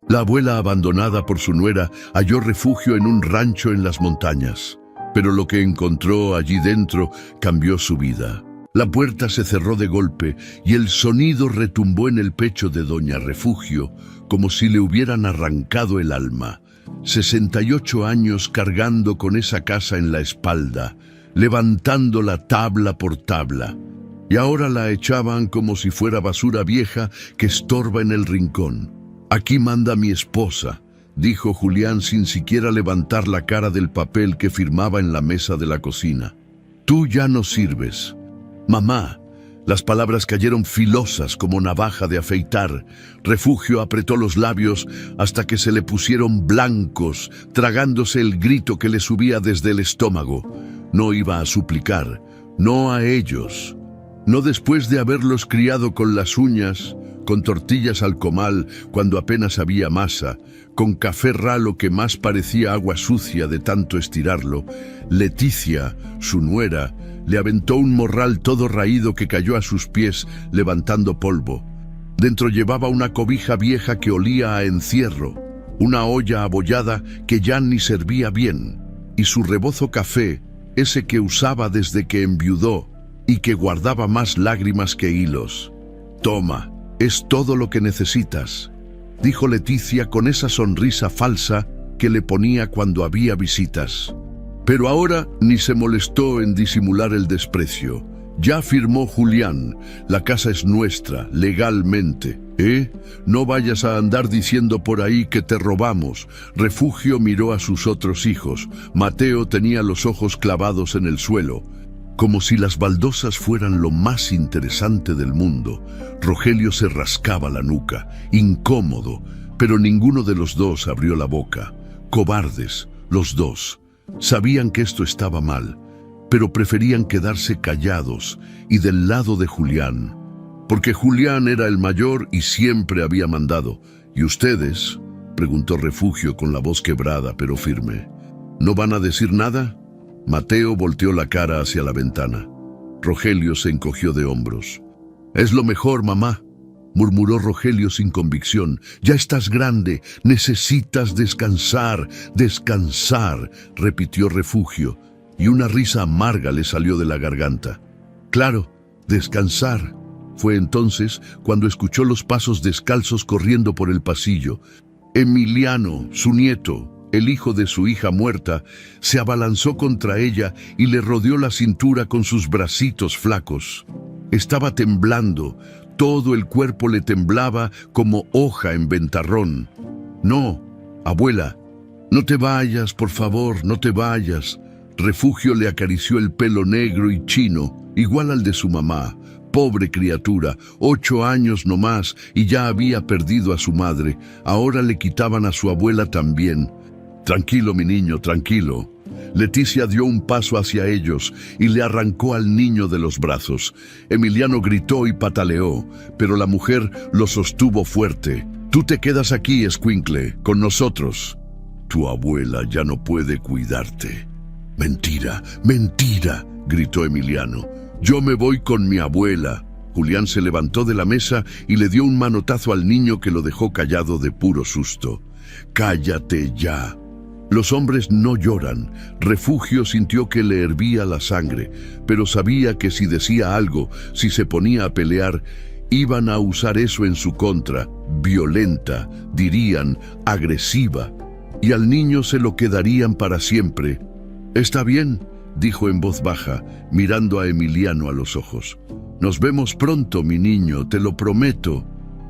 La abuela, abandonada por su nuera, halló refugio en un rancho en las montañas. Pero lo que encontró allí dentro cambió su vida. La puerta se cerró de golpe y el sonido retumbó en el pecho de doña Refugio, como si le hubieran arrancado el alma. 68 años cargando con esa casa en la espalda, levantándola tabla por tabla. Y ahora la echaban como si fuera basura vieja que estorba en el rincón. «Aquí manda mi esposa», dijo Julián sin siquiera levantar la cara del papel que firmaba en la mesa de la cocina. «Tú ya no sirves». «Mamá». Las palabras cayeron filosas como navaja de afeitar. Refugio apretó los labios hasta que se le pusieron blancos, tragándose el grito que le subía desde el estómago. No iba a suplicar, no a ellos. No después de haberlos criado con las uñas, con tortillas al comal cuando apenas había masa, con café ralo que más parecía agua sucia de tanto estirarlo. Leticia, su nuera, le aventó un morral todo raído que cayó a sus pies, levantando polvo. Dentro llevaba una cobija vieja que olía a encierro, una olla abollada que ya ni servía bien, y su rebozo café, ese que usaba desde que enviudó y que guardaba más lágrimas que hilos. «Toma, es todo lo que necesitas», dijo Leticia con esa sonrisa falsa que le ponía cuando había visitas. Pero ahora ni se molestó en disimular el desprecio. «Ya firmó Julián, la casa es nuestra, legalmente. No vayas a andar diciendo por ahí que te robamos». Refugio miró a sus otros hijos. Mateo tenía los ojos clavados en el suelo, como si las baldosas fueran lo más interesante del mundo. Rogelio se rascaba la nuca, incómodo, pero ninguno de los dos abrió la boca. Cobardes, los dos. Sabían que esto estaba mal, pero preferían quedarse callados y del lado de Julián, porque Julián era el mayor y siempre había mandado. «¿Y ustedes?», preguntó Refugio con la voz quebrada pero firme. «¿No van a decir nada?». Mateo volteó la cara hacia la ventana. Rogelio se encogió de hombros. «Es lo mejor, mamá», murmuró Rogelio sin convicción. «Ya estás grande, necesitas descansar, descansar», repitió Refugio, y una risa amarga le salió de la garganta. «Claro, descansar». Fue entonces cuando escuchó los pasos descalzos corriendo por el pasillo. Emiliano, su nieto, el hijo de su hija muerta, se abalanzó contra ella y le rodeó la cintura con sus bracitos flacos. Estaba temblando, todo el cuerpo le temblaba como hoja en ventarrón. «No, abuela, no te vayas, por favor, no te vayas». Refugio le acarició el pelo negro y chino, igual al de su mamá. Pobre criatura, 8 años no más y ya había perdido a su madre. Ahora le quitaban a su abuela también. «Tranquilo, mi niño, tranquilo». Leticia dio un paso hacia ellos y le arrancó al niño de los brazos. Emiliano gritó y pataleó, pero la mujer lo sostuvo fuerte. «Tú te quedas aquí, escuincle, con nosotros. Tu abuela ya no puede cuidarte». «Mentira, mentira», gritó Emiliano. «Yo me voy con mi abuela». Julián se levantó de la mesa y le dio un manotazo al niño que lo dejó callado de puro susto. «Cállate ya». Los hombres no lloran. Refugio sintió que le hervía la sangre, pero sabía que si decía algo, si se ponía a pelear, iban a usar eso en su contra, violenta, dirían, agresiva, y al niño se lo quedarían para siempre. «Está bien», dijo en voz baja, mirando a Emiliano a los ojos. «Nos vemos pronto, mi niño, te lo prometo».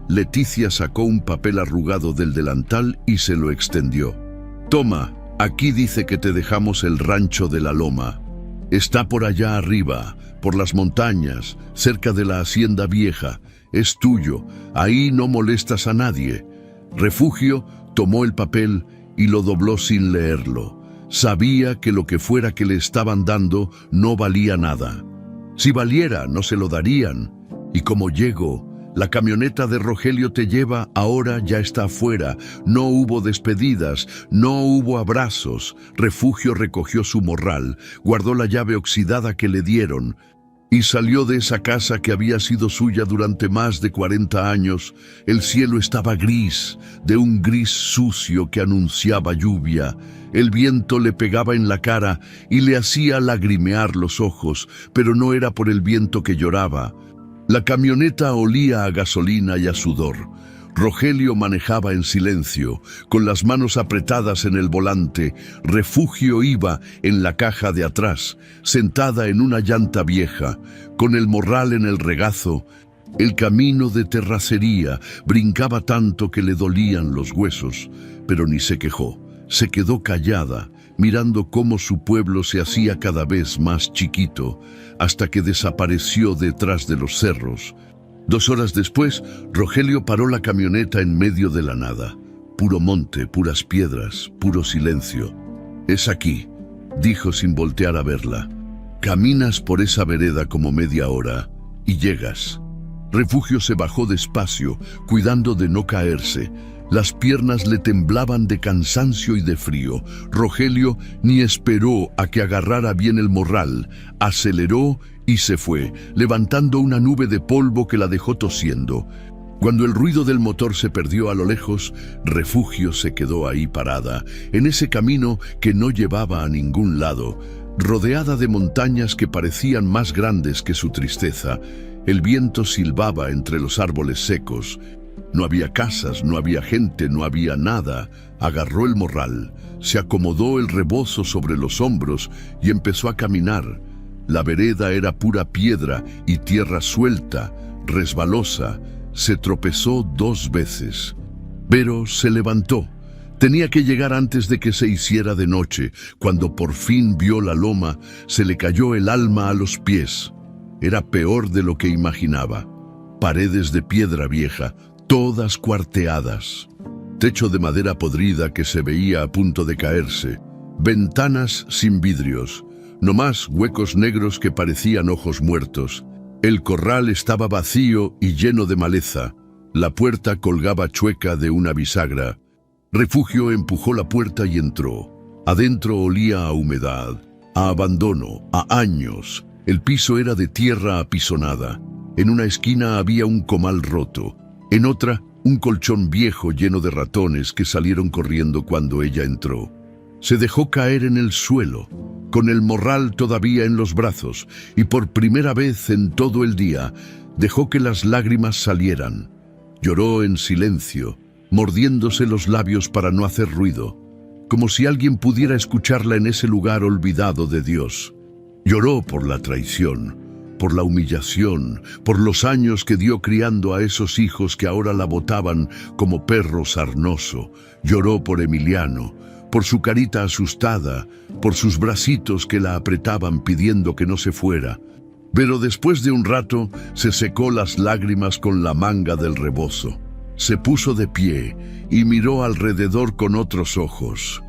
Leticia sacó un papel arrugado del delantal y se lo extendió. «Toma, aquí dice que te dejamos el rancho de la Loma. Está por allá arriba, por las montañas, cerca de la hacienda vieja. Es tuyo, ahí no molestas a nadie». Refugio tomó el papel y lo dobló sin leerlo. Sabía que lo que fuera que le estaban dando no valía nada. Si valiera, no se lo darían. Y como llego, la camioneta de Rogelio te lleva, ahora ya está afuera. No hubo despedidas, no hubo abrazos. Refugio recogió su morral, guardó la llave oxidada que le dieron y salió de esa casa que había sido suya durante más de 40 años. El cielo estaba gris, de un gris sucio que anunciaba lluvia. El viento le pegaba en la cara y le hacía lagrimear los ojos, pero no era por el viento que lloraba. La camioneta olía a gasolina y a sudor. Rogelio manejaba en silencio, con las manos apretadas en el volante. Refugio iba en la caja de atrás, sentada en una llanta vieja, con el morral en el regazo. El camino de terracería brincaba tanto que le dolían los huesos, pero ni se quejó. Se quedó callada, mirando cómo su pueblo se hacía cada vez más chiquito, hasta que desapareció detrás de los cerros. 2 horas después, Rogelio paró la camioneta en medio de la nada. Puro monte, puras piedras, puro silencio. «Es aquí», dijo sin voltear a verla. «Caminas por esa vereda como media hora y llegas». Refugio se bajó despacio, cuidando de no caerse. Las piernas le temblaban de cansancio y de frío. Rogelio ni esperó a que agarrara bien el morral. Aceleró y se fue, levantando una nube de polvo que la dejó tosiendo. Cuando el ruido del motor se perdió a lo lejos, Refugio se quedó ahí parada, en ese camino que no llevaba a ningún lado, rodeada de montañas que parecían más grandes que su tristeza. El viento silbaba entre los árboles secos. No había casas, no había gente, no había nada. Agarró el morral, se acomodó el rebozo sobre los hombros y empezó a caminar. La vereda era pura piedra y tierra suelta, resbalosa. Se tropezó 2 veces, pero se levantó. Tenía que llegar antes de que se hiciera de noche. Cuando por fin vio la loma, se le cayó el alma a los pies. Era peor de lo que imaginaba. Paredes de piedra vieja, todas cuarteadas. Techo de madera podrida que se veía a punto de caerse. Ventanas sin vidrios. Nomás huecos negros que parecían ojos muertos. El corral estaba vacío y lleno de maleza. La puerta colgaba chueca de una bisagra. Refugio empujó la puerta y entró. Adentro olía a humedad, a abandono, a años. El piso era de tierra apisonada. En una esquina había un comal roto. En otra, un colchón viejo lleno de ratones que salieron corriendo cuando ella entró. Se dejó caer en el suelo, con el morral todavía en los brazos, y por primera vez en todo el día dejó que las lágrimas salieran. Lloró en silencio, mordiéndose los labios para no hacer ruido, como si alguien pudiera escucharla en ese lugar olvidado de Dios. Lloró por la traición, por la humillación, por los años que dio criando a esos hijos que ahora la botaban como perro sarnoso. Lloró por Emiliano, por su carita asustada, por sus bracitos que la apretaban pidiendo que no se fuera. Pero después de un rato se secó las lágrimas con la manga del rebozo. Se puso de pie y miró alrededor con otros ojos.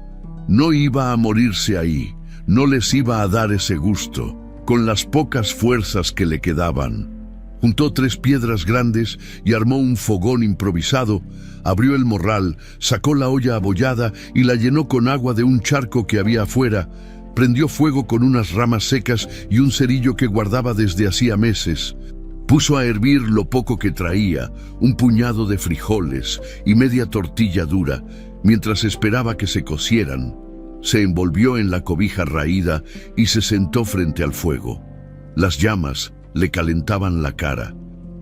No iba a morirse ahí, no les iba a dar ese gusto, con las pocas fuerzas que le quedaban. Juntó 3 piedras grandes y armó un fogón improvisado. Abrió el morral, sacó la olla abollada y la llenó con agua de un charco que había afuera. Prendió fuego con unas ramas secas y un cerillo que guardaba desde hacía meses. Puso a hervir lo poco que traía, un puñado de frijoles y media tortilla dura, mientras esperaba que se cocieran. Se envolvió en la cobija raída y se sentó frente al fuego. Las llamas le calentaban la cara,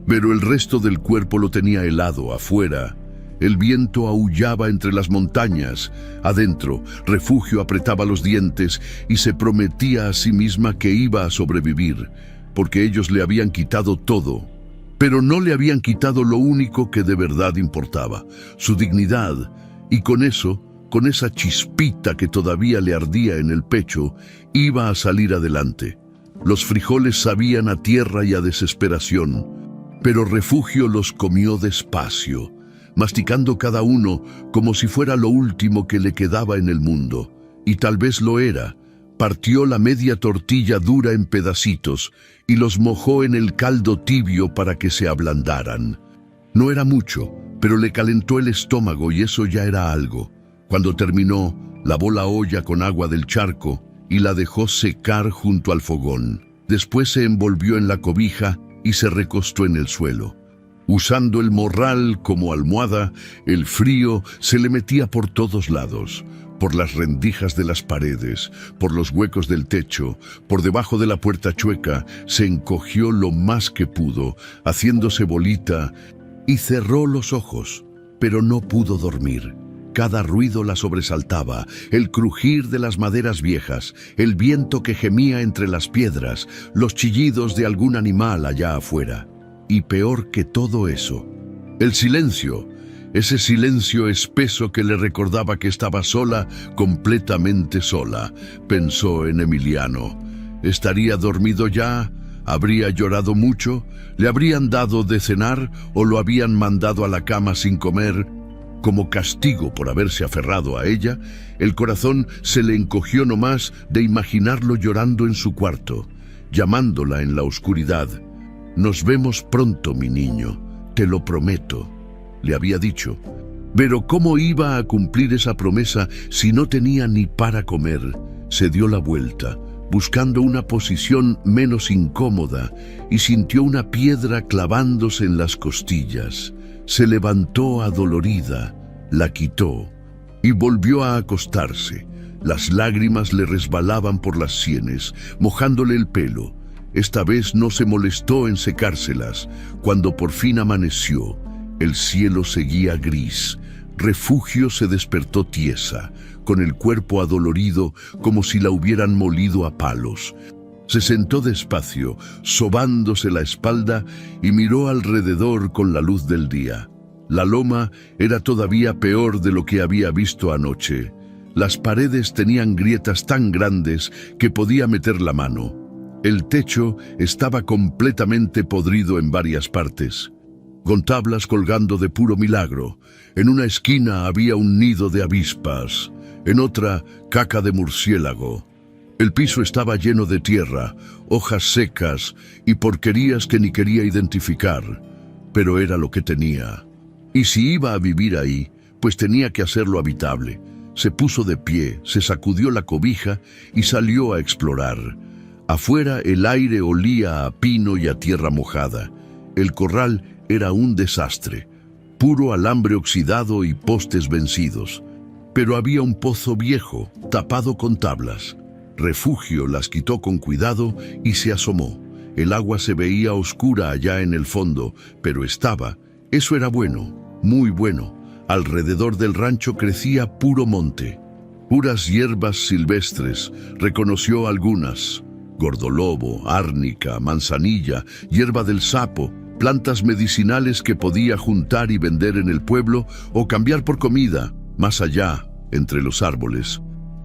pero el resto del cuerpo lo tenía helado afuera. El viento aullaba entre las montañas. Adentro, Refugio apretaba los dientes y se prometía a sí misma que iba a sobrevivir, porque ellos le habían quitado todo, pero no le habían quitado lo único que de verdad importaba, su dignidad, y con eso, con esa chispita que todavía le ardía en el pecho, iba a salir adelante. Los frijoles sabían a tierra y a desesperación, pero Refugio los comió despacio, masticando cada uno como si fuera lo último que le quedaba en el mundo, y tal vez lo era. Partió la media tortilla dura en pedacitos y los mojó en el caldo tibio para que se ablandaran. No era mucho, pero le calentó el estómago y eso ya era algo. Cuando terminó, lavó la olla con agua del charco y la dejó secar junto al fogón. Después se envolvió en la cobija y se recostó en el suelo. Usando el morral como almohada, el frío se le metía por todos lados, por las rendijas de las paredes, por los huecos del techo, por debajo de la puerta chueca. Se encogió lo más que pudo, haciéndose bolita, y cerró los ojos, pero no pudo dormir. Cada ruido la sobresaltaba, el crujir de las maderas viejas, el viento que gemía entre las piedras, los chillidos de algún animal allá afuera. Y peor que todo eso, el silencio, ese silencio espeso que le recordaba que estaba sola, completamente sola. Pensó en Emiliano. ¿Estaría dormido ya? ¿Habría llorado mucho? ¿Le habrían dado de cenar o lo habían mandado a la cama sin comer? Como castigo por haberse aferrado a ella, el corazón se le encogió nomás de imaginarlo llorando en su cuarto, llamándola en la oscuridad. «Nos vemos pronto, mi niño, te lo prometo», le había dicho. Pero ¿cómo iba a cumplir esa promesa si no tenía ni para comer? Se dio la vuelta, buscando una posición menos incómoda, y sintió una piedra clavándose en las costillas. Se levantó adolorida, la quitó y volvió a acostarse. Las lágrimas le resbalaban por las sienes, mojándole el pelo. Esta vez no se molestó en secárselas. Cuando por fin amaneció, el cielo seguía gris. Refugio se despertó tiesa, con el cuerpo adolorido como si la hubieran molido a palos. Se sentó despacio, sobándose la espalda, y miró alrededor con la luz del día. La loma era todavía peor de lo que había visto anoche. Las paredes tenían grietas tan grandes que podía meter la mano. El techo estaba completamente podrido en varias partes, con tablas colgando de puro milagro. En una esquina había un nido de avispas, en otra caca de murciélago. El piso estaba lleno de tierra, hojas secas y porquerías que ni quería identificar, pero era lo que tenía. Y si iba a vivir ahí, pues tenía que hacerlo habitable. Se puso de pie, se sacudió la cobija y salió a explorar. Afuera el aire olía a pino y a tierra mojada. El corral era un desastre, puro alambre oxidado y postes vencidos. Pero había un pozo viejo, tapado con tablas. Refugio las quitó con cuidado y se asomó. El agua se veía oscura allá en el fondo, pero estaba. Eso era bueno, muy bueno. Alrededor del rancho crecía puro monte, puras hierbas silvestres. Reconoció algunas: gordolobo, árnica, manzanilla, hierba del sapo, plantas medicinales que podía juntar y vender en el pueblo o cambiar por comida, más allá, entre los árboles.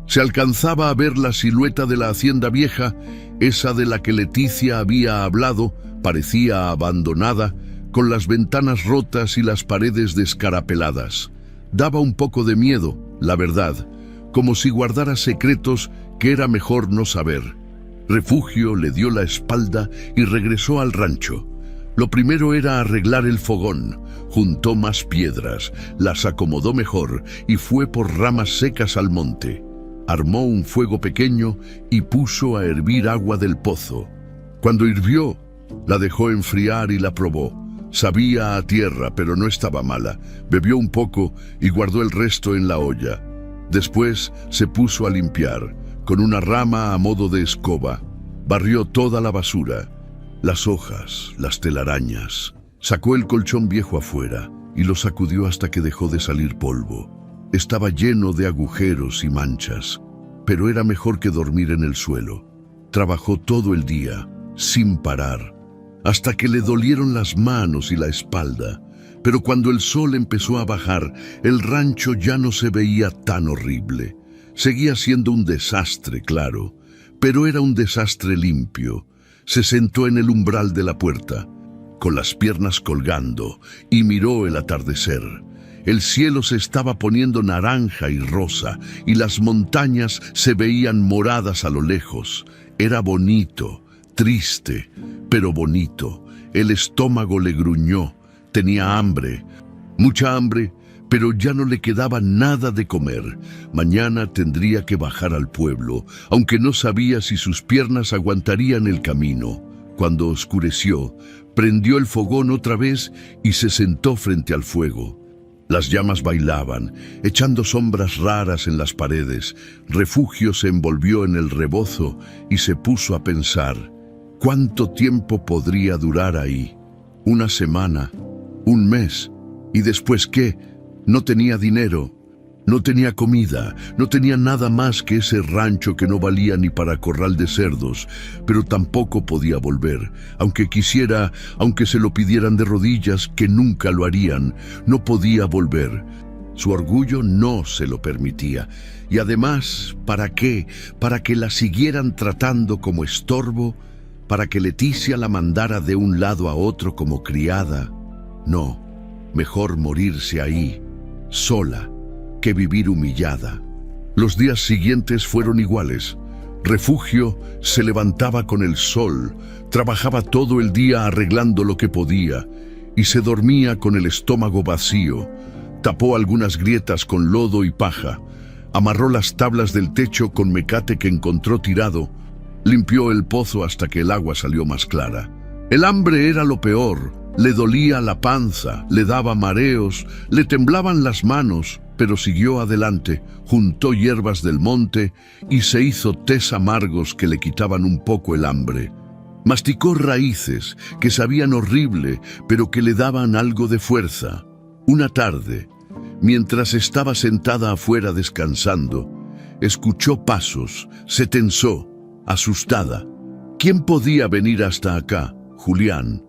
Se alcanzaba a ver la silueta de la hacienda vieja, esa de la que Leticia había hablado. Parecía abandonada, con las ventanas rotas y las paredes descarapeladas. Daba un poco de miedo, la verdad, como si guardara secretos que era mejor no saber. Refugio le dio la espalda y regresó al rancho. Lo primero era arreglar el fogón. Juntó más piedras, las acomodó mejor y fue por ramas secas al monte. Armó un fuego pequeño y puso a hervir agua del pozo. Cuando hirvió, la dejó enfriar y la probó. Sabía a tierra, pero no estaba mala. Bebió un poco y guardó el resto en la olla. Después se puso a limpiar, con una rama a modo de escoba. Barrió toda la basura, las hojas, las telarañas. Sacó el colchón viejo afuera y lo sacudió hasta que dejó de salir polvo. Estaba lleno de agujeros y manchas, pero era mejor que dormir en el suelo. Trabajó todo el día, sin parar, hasta que le dolieron las manos y la espalda. Pero cuando el sol empezó a bajar, el rancho ya no se veía tan horrible. Seguía siendo un desastre, claro, pero era un desastre limpio. Se sentó en el umbral de la puerta, con las piernas colgando, y miró el atardecer. El cielo se estaba poniendo naranja y rosa, y las montañas se veían moradas a lo lejos. Era bonito, triste, pero bonito. El estómago le gruñó. Tenía hambre, mucha hambre, pero ya no le quedaba nada de comer. Mañana tendría que bajar al pueblo, aunque no sabía si sus piernas aguantarían el camino. Cuando oscureció, prendió el fogón otra vez y se sentó frente al fuego. Las llamas bailaban, echando sombras raras en las paredes. Refugio se envolvió en el rebozo y se puso a pensar, ¿cuánto tiempo podría durar ahí? ¿Una semana? ¿Un mes? ¿Y después qué? No tenía dinero, no tenía comida, no tenía nada más que ese rancho que no valía ni para corral de cerdos, pero tampoco podía volver. Aunque quisiera, aunque se lo pidieran de rodillas, que nunca lo harían, no podía volver. Su orgullo no se lo permitía. Y además, ¿para qué? ¿Para que la siguieran tratando como estorbo? ¿Para que Leticia la mandara de un lado a otro como criada? No, mejor morirse ahí, sola, que vivir humillada. Los días siguientes fueron iguales. Refugio se levantaba con el sol, trabajaba todo el día arreglando lo que podía y se dormía con el estómago vacío. Tapó algunas grietas con lodo y paja, amarró las tablas del techo con mecate que encontró tirado, limpió el pozo hasta que el agua salió más clara. El hambre era lo peor, le dolía la panza, le daba mareos, le temblaban las manos, pero siguió adelante, juntó hierbas del monte y se hizo tés amargos que le quitaban un poco el hambre. Masticó raíces que sabían horrible, pero que le daban algo de fuerza. Una tarde, mientras estaba sentada afuera descansando, escuchó pasos, se tensó, asustada. ¿Quién podía venir hasta acá? Julián.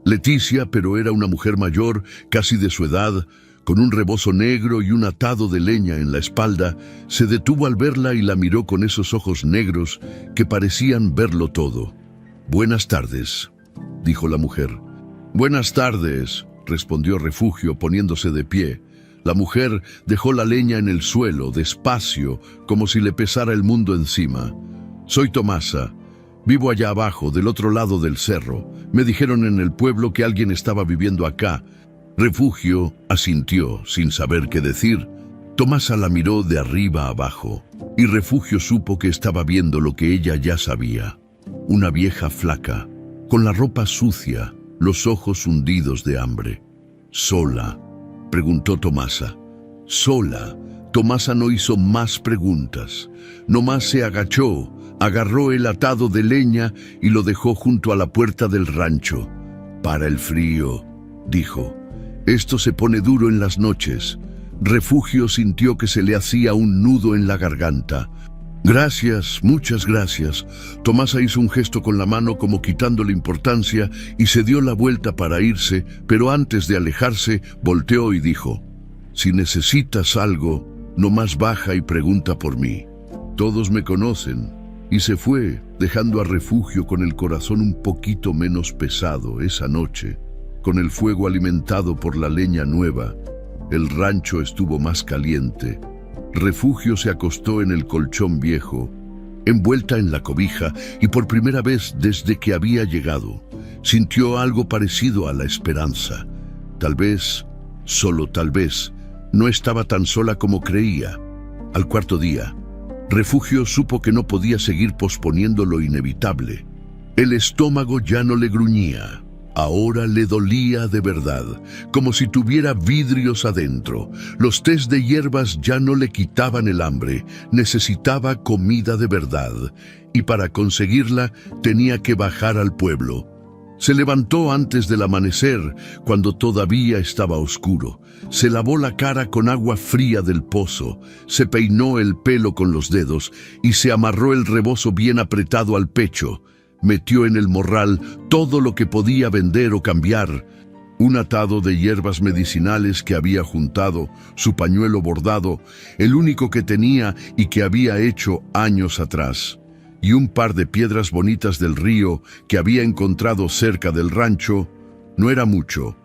Leticia, pero era una mujer mayor, casi de su edad, con un rebozo negro y un atado de leña en la espalda, se detuvo al verla y la miró con esos ojos negros que parecían verlo todo. «Buenas tardes», dijo la mujer. «Buenas tardes», respondió Refugio poniéndose de pie. La mujer dejó la leña en el suelo, despacio, como si le pesara el mundo encima. «Soy Tomasa. Vivo allá abajo, del otro lado del cerro. Me dijeron en el pueblo que alguien estaba viviendo acá». Refugio asintió, sin saber qué decir. Tomasa la miró de arriba a abajo, y Refugio supo que estaba viendo lo que ella ya sabía. Una vieja flaca, con la ropa sucia, los ojos hundidos de hambre. «¿Sola?», preguntó Tomasa. «Sola». Tomasa no hizo más preguntas. Nomás se agachó, agarró el atado de leña y lo dejó junto a la puerta del rancho. «Para el frío», dijo. «Esto se pone duro en las noches». Refugio sintió que se le hacía un nudo en la garganta. «Gracias, muchas gracias». Tomasa hizo un gesto con la mano como quitándole importancia y se dio la vuelta para irse, pero antes de alejarse, volteó y dijo: «Si necesitas algo, nomás baja y pregunta por mí. Todos me conocen». Y se fue, dejando a Refugio con el corazón un poquito menos pesado esa noche. Con el fuego alimentado por la leña nueva, el rancho estuvo más caliente. Refugio se acostó en el colchón viejo, envuelta en la cobija, y por primera vez desde que había llegado, sintió algo parecido a la esperanza. Tal vez, solo tal vez, no estaba tan sola como creía. Al cuarto día, Refugio supo que no podía seguir posponiendo lo inevitable. El estómago ya no le gruñía. Ahora le dolía de verdad, como si tuviera vidrios adentro. Los tés de hierbas ya no le quitaban el hambre. Necesitaba comida de verdad, y para conseguirla tenía que bajar al pueblo. Se levantó antes del amanecer, cuando todavía estaba oscuro. Se lavó la cara con agua fría del pozo, se peinó el pelo con los dedos y se amarró el rebozo bien apretado al pecho. Metió en el morral todo lo que podía vender o cambiar: un atado de hierbas medicinales que había juntado, su pañuelo bordado, el único que tenía y que había hecho años atrás, y un par de piedras bonitas del río que había encontrado cerca del rancho. No era mucho,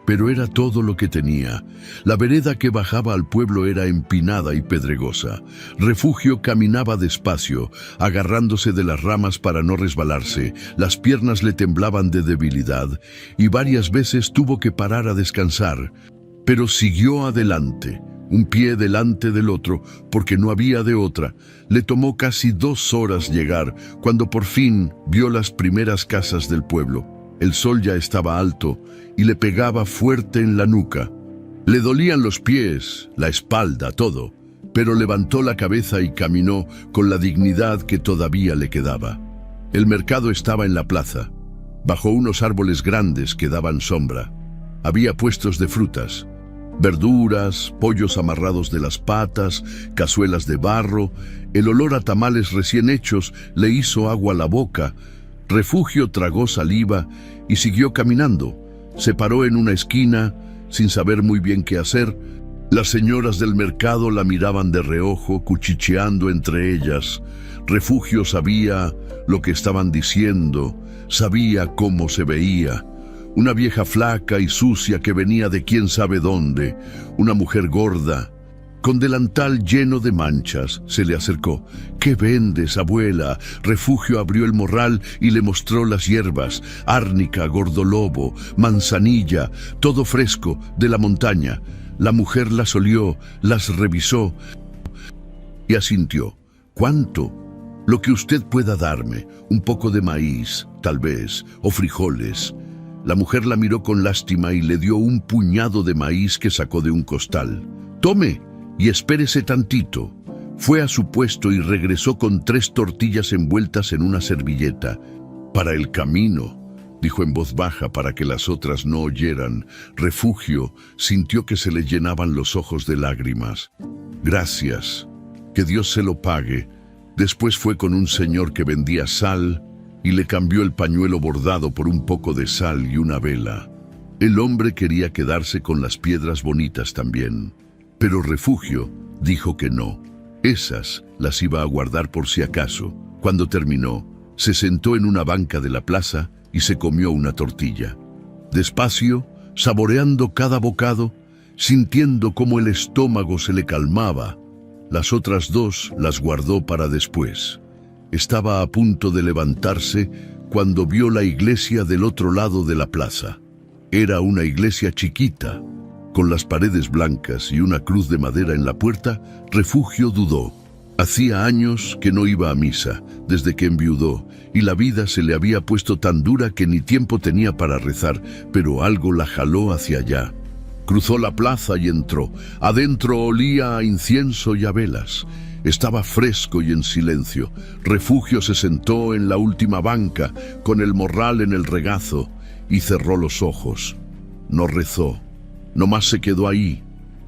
pero era todo lo que tenía. La vereda que bajaba al pueblo era empinada y pedregosa. Refugio caminaba despacio, agarrándose de las ramas para no resbalarse. Las piernas le temblaban de debilidad y varias veces tuvo que parar a descansar. Pero siguió adelante, un pie delante del otro, porque no había de otra. Le tomó casi 2 horas llegar, cuando por fin vio las primeras casas del pueblo. El sol ya estaba alto y le pegaba fuerte en la nuca. Le dolían los pies, la espalda, todo, pero levantó la cabeza y caminó con la dignidad que todavía le quedaba. El mercado estaba en la plaza, bajo unos árboles grandes que daban sombra. Había puestos de frutas, verduras, pollos amarrados de las patas, cazuelas de barro. El olor a tamales recién hechos le hizo agua a la boca. Refugio tragó saliva y siguió caminando. Se paró en una esquina, sin saber muy bien qué hacer. Las señoras del mercado la miraban de reojo, cuchicheando entre ellas. Refugio sabía lo que estaban diciendo, sabía cómo se veía. Una vieja flaca y sucia que venía de quién sabe dónde, una mujer gorda, con delantal lleno de manchas, se le acercó. ¿Qué vendes, abuela? Refugio abrió el morral y le mostró las hierbas, árnica, gordolobo, manzanilla, todo fresco, de la montaña. La mujer las olió, las revisó y asintió. ¿Cuánto? Lo que usted pueda darme, un poco de maíz, tal vez, o frijoles. La mujer la miró con lástima y le dio un puñado de maíz que sacó de un costal. «Tome y espérese tantito». Fue a su puesto y regresó con 3 tortillas envueltas en una servilleta. «Para el camino», dijo en voz baja para que las otras no oyeran. Refugio sintió que se le llenaban los ojos de lágrimas. «Gracias, que Dios se lo pague». Después fue con un señor que vendía sal y le cambió el pañuelo bordado por un poco de sal y una vela. El hombre quería quedarse con las piedras bonitas también, pero Refugio dijo que no. Esas las iba a guardar por si acaso. Cuando terminó, se sentó en una banca de la plaza y se comió una tortilla. Despacio, saboreando cada bocado, sintiendo cómo el estómago se le calmaba. Las otras 2 las guardó para después. Estaba a punto de levantarse cuando vio la iglesia del otro lado de la plaza. Era una iglesia chiquita, con las paredes blancas y una cruz de madera en la puerta. Refugio dudó. Hacía años que no iba a misa, desde que enviudó, y la vida se le había puesto tan dura que ni tiempo tenía para rezar, pero algo la jaló hacia allá. Cruzó la plaza y entró. Adentro olía a incienso y a velas. Estaba fresco y en silencio. Refugio se sentó en la última banca, con el morral en el regazo, y cerró los ojos. No rezó, nomás se quedó ahí,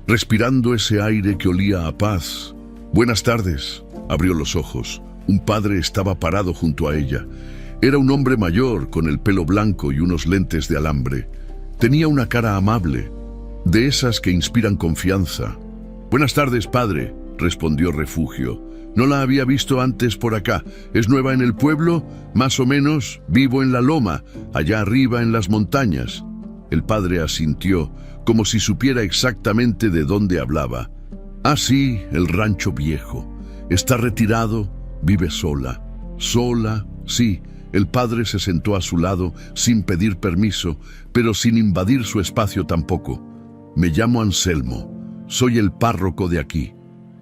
respirando ese aire que olía a paz. «Buenas tardes», abrió los ojos. Un padre estaba parado junto a ella. Era un hombre mayor, con el pelo blanco y unos lentes de alambre. Tenía una cara amable, de esas que inspiran confianza. «Buenas tardes, padre», respondió Refugio. «No la había visto antes por acá. ¿Es nueva en el pueblo? Más o menos. Vivo en la loma, allá arriba en las montañas». El padre asintió, como si supiera exactamente de dónde hablaba. «Ah, sí, el rancho viejo. Está retirado, vive sola». «Sola, sí». El padre se sentó a su lado sin pedir permiso, pero sin invadir su espacio tampoco. «Me llamo Anselmo. Soy el párroco de aquí».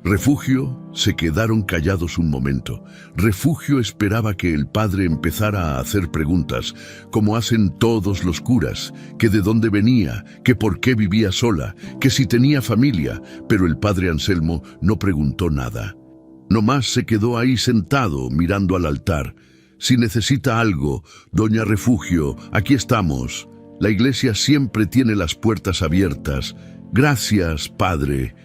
Refugio se quedaron callados un momento. Refugio esperaba que el padre empezara a hacer preguntas, como hacen todos los curas, que de dónde venía, que por qué vivía sola, que si tenía familia, pero el padre Anselmo no preguntó nada. Nomás se quedó ahí sentado, mirando al altar. «Si necesita algo, doña Refugio, aquí estamos. La iglesia siempre tiene las puertas abiertas. Gracias, padre».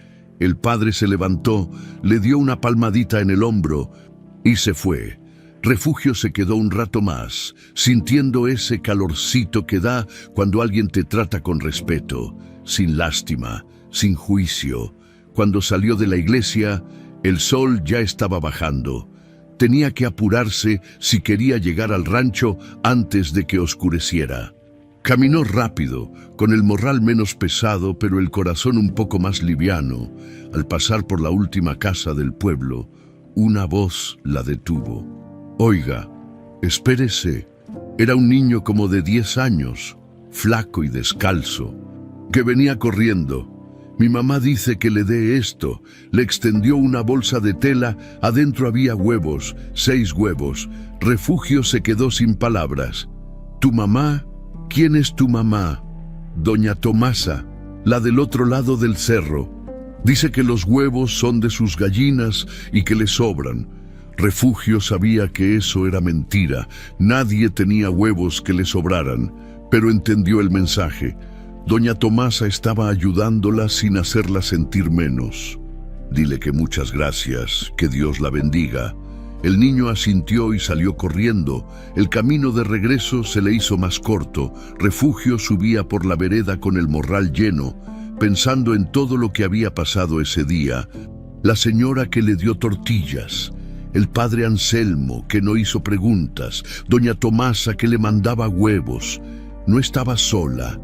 El padre se levantó, le dio una palmadita en el hombro y se fue. Refugio se quedó un rato más, sintiendo ese calorcito que da cuando alguien te trata con respeto, sin lástima, sin juicio. Cuando salió de la iglesia, el sol ya estaba bajando. Tenía que apurarse si quería llegar al rancho antes de que oscureciera. Caminó rápido, con el morral menos pesado, pero el corazón un poco más liviano. Al pasar por la última casa del pueblo, una voz la detuvo. «Oiga, espérese». Era un niño como de 10 años, flaco y descalzo. que venía corriendo. Mi mamá dice que le dé esto. Le extendió una bolsa de tela, adentro había huevos, 6 huevos. Refugio se quedó sin palabras. ¿Tu mamá? ¿Quién es tu mamá? Doña Tomasa, la del otro lado del cerro. Dice que los huevos son de sus gallinas y que le sobran. Refugio sabía que eso era mentira. Nadie tenía huevos que le sobraran, pero entendió el mensaje. Doña Tomasa estaba ayudándola sin hacerla sentir menos. Dile que muchas gracias, que Dios la bendiga. El niño asintió y salió corriendo. El camino de regreso se le hizo más corto. Refugio subía por la vereda con el morral lleno, pensando en todo lo que había pasado ese día. La señora que le dio tortillas, el padre Anselmo que no hizo preguntas, doña Tomasa que le mandaba huevos. No estaba sola.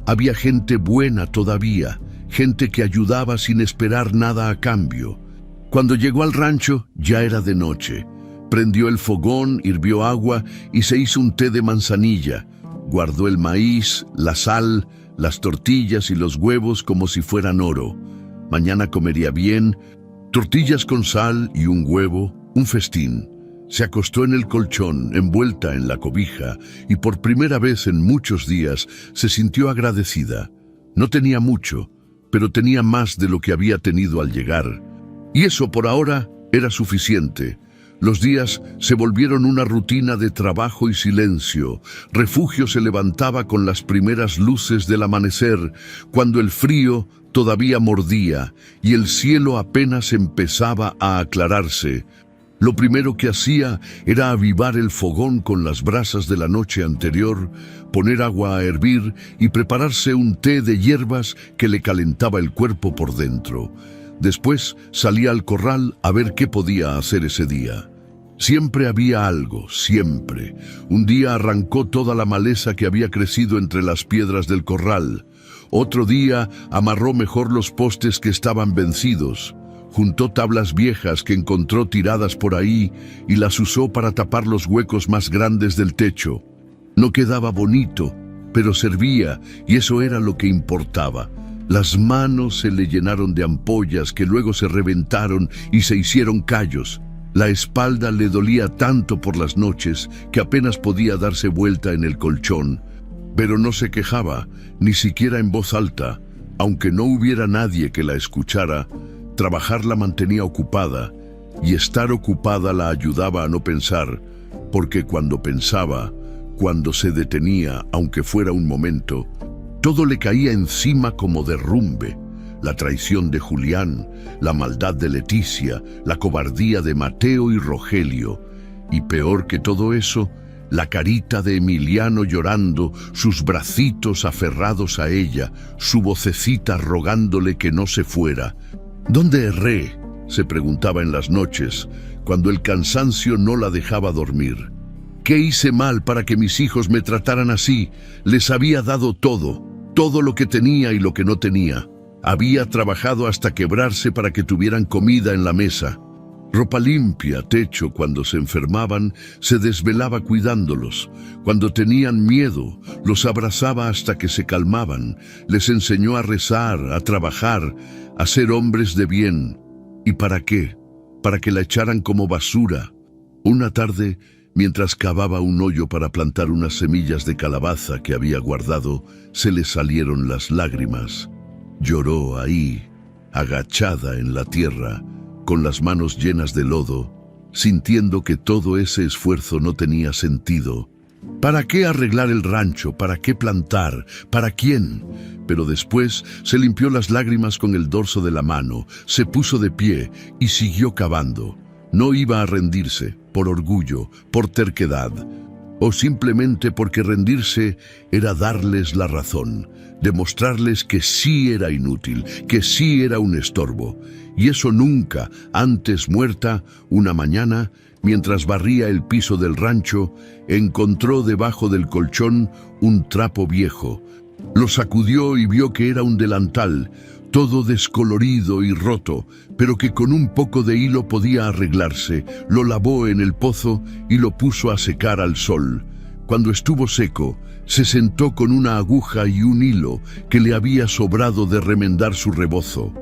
Había gente buena todavía, gente que ayudaba sin esperar nada a cambio. Cuando llegó al rancho, ya era de noche. Prendió el fogón, hirvió agua y se hizo un té de manzanilla. Guardó el maíz, la sal, las tortillas y los huevos como si fueran oro. Mañana comería bien, tortillas con sal y un huevo, un festín. Se acostó en el colchón, envuelta en la cobija, y por primera vez en muchos días se sintió agradecida. No tenía mucho, pero tenía más de lo que había tenido al llegar. Y eso por ahora era suficiente. Los días se volvieron una rutina de trabajo y silencio. Refugio se levantaba con las primeras luces del amanecer, cuando el frío todavía mordía y el cielo apenas empezaba a aclararse. Lo primero que hacía era avivar el fogón con las brasas de la noche anterior, poner agua a hervir y prepararse un té de hierbas que le calentaba el cuerpo por dentro. Después salía al corral a ver qué podía hacer ese día. Siempre había algo, siempre. Un día arrancó toda la maleza que había crecido entre las piedras del corral. Otro día amarró mejor los postes que estaban vencidos. Juntó tablas viejas que encontró tiradas por ahí y las usó para tapar los huecos más grandes del techo. No quedaba bonito, pero servía y eso era lo que importaba. Las manos se le llenaron de ampollas que luego se reventaron y se hicieron callos. La espalda le dolía tanto por las noches que apenas podía darse vuelta en el colchón. Pero no se quejaba, ni siquiera en voz alta. Aunque no hubiera nadie que la escuchara, trabajar la mantenía ocupada, y estar ocupada la ayudaba a no pensar, porque cuando pensaba, cuando se detenía, aunque fuera un momento, todo le caía encima como derrumbe. La traición de Julián, la maldad de Leticia, la cobardía de Mateo y Rogelio, y peor que todo eso, la carita de Emiliano llorando, sus bracitos aferrados a ella, su vocecita rogándole que no se fuera. ¿Dónde erré?, se preguntaba en las noches, cuando el cansancio no la dejaba dormir. ¿Qué hice mal para que mis hijos me trataran así? Les había dado todo lo que tenía y lo que no tenía. Había trabajado hasta quebrarse para que tuvieran comida en la mesa. Ropa limpia, techo, cuando se enfermaban, se desvelaba cuidándolos. Cuando tenían miedo, los abrazaba hasta que se calmaban. Les enseñó a rezar, a trabajar, a ser hombres de bien. ¿Y para qué? Para que la echaran como basura. Una tarde, mientras cavaba un hoyo para plantar unas semillas de calabaza que había guardado, se le salieron las lágrimas. Lloró ahí, agachada en la tierra, con las manos llenas de lodo, sintiendo que todo ese esfuerzo no tenía sentido. ¿Para qué arreglar el rancho? ¿Para qué plantar? ¿Para quién? Pero después se limpió las lágrimas con el dorso de la mano, se puso de pie y siguió cavando. No iba a rendirse, por orgullo, por terquedad, o simplemente porque rendirse era darles la razón, demostrarles que sí era inútil, que sí era un estorbo. Y eso nunca, antes muerta, una mañana, mientras barría el piso del rancho, encontró debajo del colchón un trapo viejo. Lo sacudió y vio que era un delantal, todo descolorido y roto, pero que con un poco de hilo podía arreglarse. Lo lavó en el pozo y lo puso a secar al sol. Cuando estuvo seco, se sentó con una aguja y un hilo que le había sobrado de remendar su rebozo,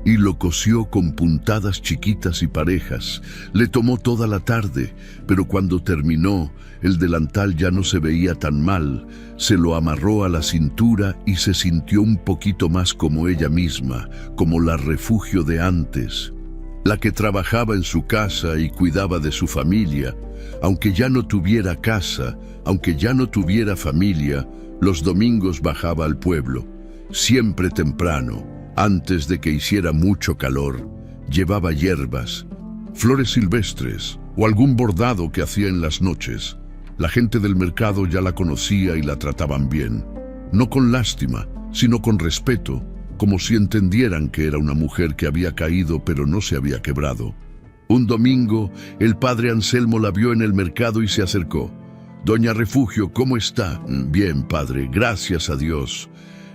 y lo cosió con puntadas chiquitas y parejas. Le tomó toda la tarde, pero cuando terminó, el delantal ya no se veía tan mal. Se lo amarró a la cintura y se sintió un poquito más como ella misma, como la Refugio de antes, la que trabajaba en su casa y cuidaba de su familia. Aunque ya no tuviera casa, aunque ya no tuviera familia, los domingos bajaba al pueblo, siempre temprano, antes de que hiciera mucho calor. Llevaba hierbas, flores silvestres o algún bordado que hacía en las noches. La gente del mercado ya la conocía y la trataban bien, no con lástima, sino con respeto, como si entendieran que era una mujer que había caído pero no se había quebrado. Un domingo, el padre Anselmo la vio en el mercado y se acercó. «Doña Refugio, ¿cómo está?» «Bien, padre, gracias a Dios».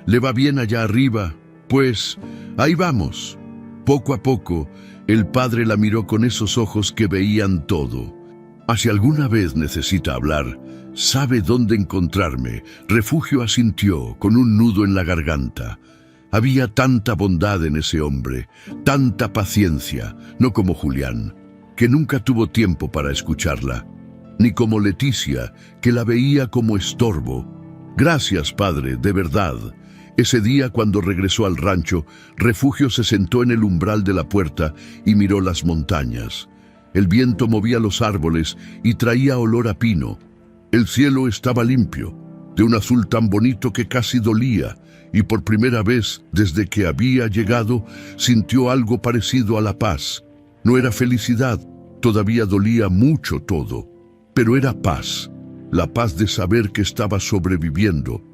«¿Le va bien allá arriba?» «Pues, ahí vamos». Poco a poco, el padre la miró con esos ojos que veían todo. «Si alguna vez necesita hablar, sabe dónde encontrarme». Refugio asintió, con un nudo en la garganta. Había tanta bondad en ese hombre, tanta paciencia, no como Julián, que nunca tuvo tiempo para escucharla, ni como Leticia, que la veía como estorbo. «Gracias, padre, de verdad». Ese día, cuando regresó al rancho, Refugio se sentó en el umbral de la puerta y miró las montañas. El viento movía los árboles y traía olor a pino. El cielo estaba limpio, de un azul tan bonito que casi dolía, y por primera vez desde que había llegado sintió algo parecido a la paz. No era felicidad, todavía dolía mucho todo, pero era paz, la paz de saber que estaba sobreviviendo,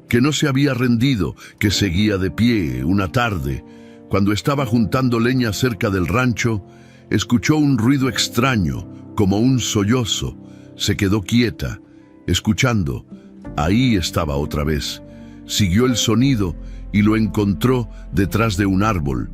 que no se había rendido, que seguía de pie. Una tarde, cuando estaba juntando leña cerca del rancho, escuchó un ruido extraño, como un sollozo. Se quedó quieta, escuchando. Ahí estaba otra vez. Siguió el sonido y lo encontró detrás de un árbol.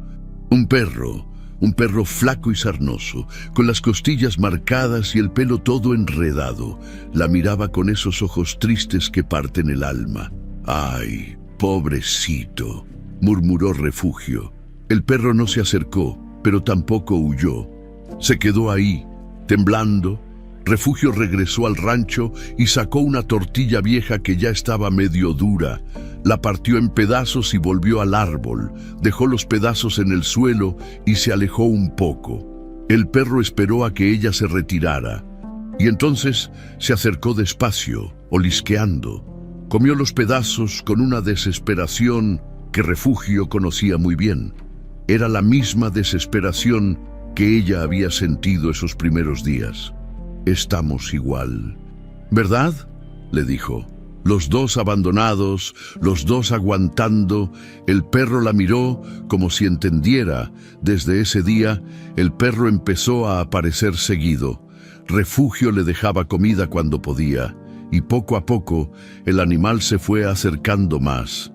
Un perro flaco y sarnoso, con las costillas marcadas y el pelo todo enredado. La miraba con esos ojos tristes que parten el alma. «Ay, pobrecito», murmuró Refugio. El perro no se acercó, pero tampoco huyó. Se quedó ahí, temblando. Refugio regresó al rancho y sacó una tortilla vieja que ya estaba medio dura. La partió en pedazos y volvió al árbol. Dejó los pedazos en el suelo y se alejó un poco. El perro esperó a que ella se retirara, y entonces se acercó despacio, olisqueando. Comió los pedazos con una desesperación que Refugio conocía muy bien. Era la misma desesperación que ella había sentido esos primeros días. «Estamos igual, ¿verdad?», le dijo. Los dos abandonados, los dos aguantando. El perro la miró como si entendiera. Desde ese día, el perro empezó a aparecer seguido. Refugio le dejaba comida cuando podía, y poco a poco el animal se fue acercando más.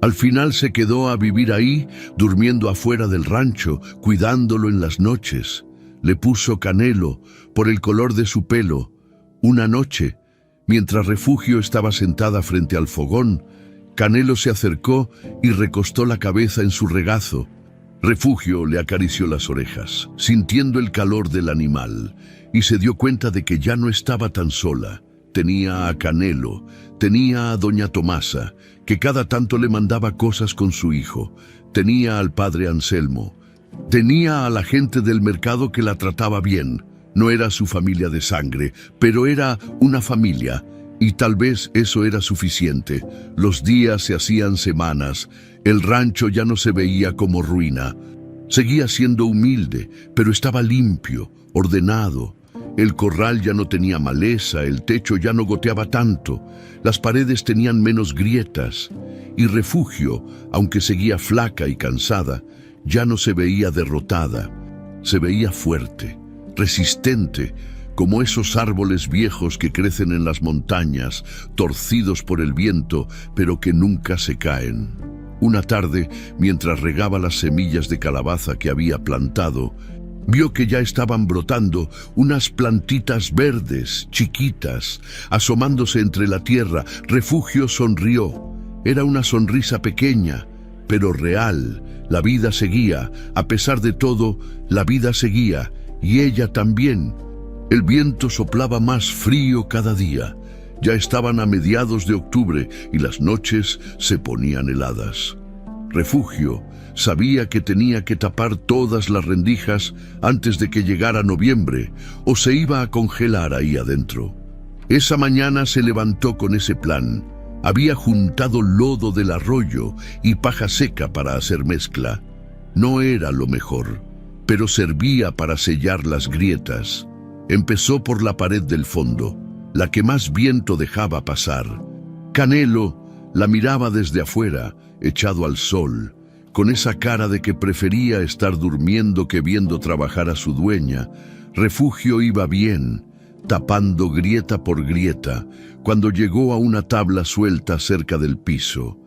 Al final se quedó a vivir ahí, durmiendo afuera del rancho, cuidándolo en las noches. Le puso Canelo por el color de su pelo. Una noche, mientras Refugio estaba sentada frente al fogón, Canelo se acercó y recostó la cabeza en su regazo. Refugio le acarició las orejas, sintiendo el calor del animal, y se dio cuenta de que ya no estaba tan sola. Tenía a Canelo, tenía a doña Tomasa, que cada tanto le mandaba cosas con su hijo, tenía al padre Anselmo, tenía a la gente del mercado que la trataba bien. No era su familia de sangre, pero era una familia, y tal vez eso era suficiente. Los días se hacían semanas, el rancho ya no se veía como ruina. Seguía siendo humilde, pero estaba limpio, ordenado. El corral ya no tenía maleza, el techo ya no goteaba tanto, las paredes tenían menos grietas, y Refugio, aunque seguía flaca y cansada, ya no se veía derrotada, se veía fuerte, resistente, como esos árboles viejos que crecen en las montañas, torcidos por el viento, pero que nunca se caen. Una tarde, mientras regaba las semillas de calabaza que había plantado, Vio que ya estaban brotando unas plantitas verdes, chiquitas, asomándose entre la tierra. Refugio sonrió. Era una sonrisa pequeña, pero real. La vida seguía. A pesar de todo, la vida seguía. Y ella también. El viento soplaba más frío cada día. Ya estaban a mediados de octubre y las noches se ponían heladas. Refugio sabía que tenía que tapar todas las rendijas antes de que llegara noviembre, o se iba a congelar ahí adentro. Esa mañana se levantó con ese plan. Había juntado lodo del arroyo y paja seca para hacer mezcla. No era lo mejor, pero servía para sellar las grietas. Empezó por la pared del fondo, la que más viento dejaba pasar. Canelo la miraba desde afuera, echado al sol, con esa cara de que prefería estar durmiendo que viendo trabajar a su dueña. Refugio iba bien, tapando grieta por grieta, cuando llegó a una tabla suelta cerca del piso.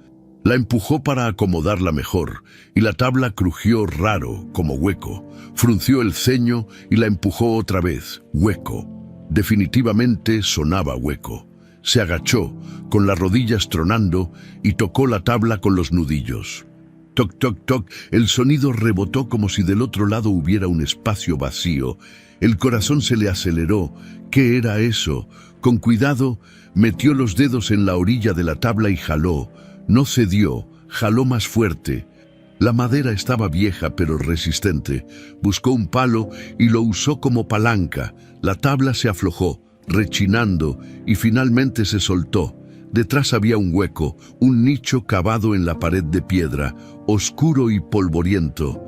La empujó para acomodarla mejor, y la tabla crujió raro, como hueco. Frunció el ceño y la empujó otra vez, hueco. Definitivamente sonaba hueco. Se agachó, con las rodillas tronando, y tocó la tabla con los nudillos. Toc, toc, toc, el sonido rebotó como si del otro lado hubiera un espacio vacío. El corazón se le aceleró. ¿Qué era eso? Con cuidado, metió los dedos en la orilla de la tabla y jaló. No cedió, jaló más fuerte. La madera estaba vieja pero resistente. Buscó un palo y lo usó como palanca. La tabla se aflojó, rechinando, y finalmente se soltó. Detrás había un hueco, un nicho cavado en la pared de piedra, oscuro y polvoriento.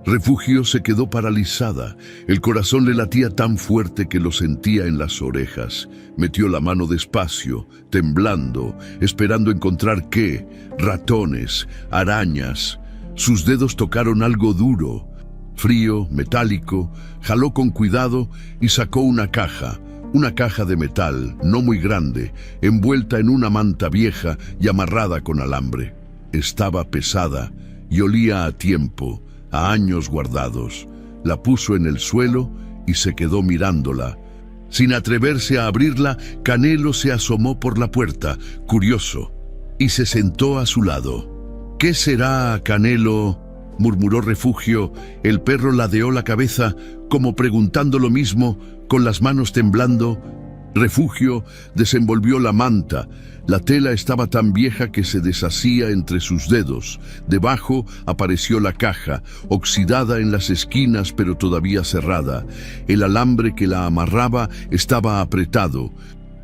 Refugio se quedó paralizada. El corazón le latía tan fuerte que lo sentía en las orejas. Metió la mano despacio, temblando, esperando encontrar ¿qué? Ratones, arañas. Sus dedos tocaron algo duro, frío, metálico. Jaló con cuidado y sacó una caja de metal, no muy grande, envuelta en una manta vieja y amarrada con alambre. Estaba pesada y olía a tiempo, a años guardados. La puso en el suelo y se quedó mirándola. Sin atreverse a abrirla, Canelo se asomó por la puerta, curioso, y se sentó a su lado. «¿Qué será, Canelo?», murmuró Refugio. El perro ladeó la cabeza, como preguntando lo mismo, con las manos temblando. Refugio desenvolvió la manta. La tela estaba tan vieja que se deshacía entre sus dedos. Debajo apareció la caja, oxidada en las esquinas pero todavía cerrada. El alambre que la amarraba estaba apretado,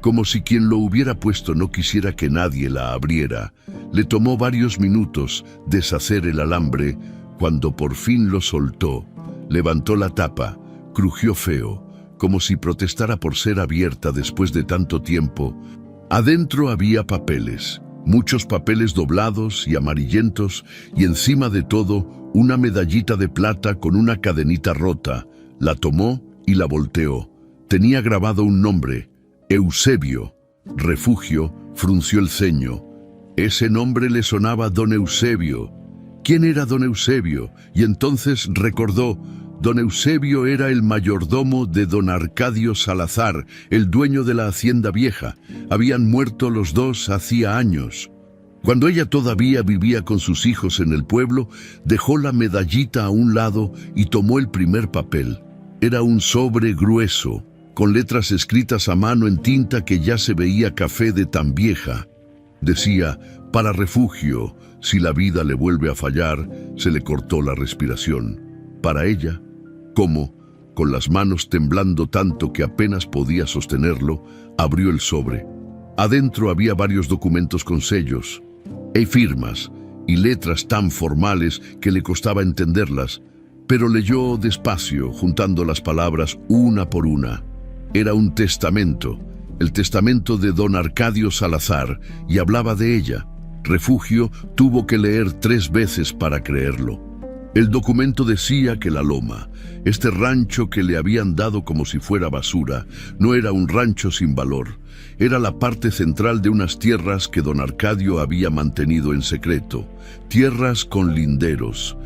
como si quien lo hubiera puesto no quisiera que nadie la abriera. Le tomó varios minutos deshacer el alambre. Cuando por fin lo soltó, levantó la tapa, crujió feo, como si protestara por ser abierta después de tanto tiempo. Adentro había papeles, muchos papeles doblados y amarillentos, y encima de todo una medallita de plata con una cadenita rota. La tomó y la volteó. Tenía grabado un nombre, Eusebio. Refugio frunció el ceño. Ese nombre le sonaba a don Eusebio. ¿Quién era don Eusebio? Y entonces recordó. Don Eusebio era el mayordomo de don Arcadio Salazar, el dueño de la hacienda vieja. Habían muerto los dos hacía años. Cuando ella todavía vivía con sus hijos en el pueblo, dejó la medallita a un lado y tomó el primer papel. Era un sobre grueso, con letras escritas a mano en tinta que ya se veía café de tan vieja. Decía, para Refugio, si la vida le vuelve a fallar, se le cortó la respiración. Para ella, ¿cómo? Con las manos temblando tanto que apenas podía sostenerlo, abrió el sobre. Adentro había varios documentos con sellos y firmas y letras tan formales que le costaba entenderlas, pero leyó despacio, juntando las palabras una por una. Era un testamento, el testamento de don Arcadio Salazar, y hablaba de ella. Refugio tuvo que leer 3 veces para creerlo. El documento decía que la Loma, este rancho que le habían dado como si fuera basura, no era un rancho sin valor. Era la parte central de unas tierras que don Arcadio había mantenido en secreto. Tierras con linderos,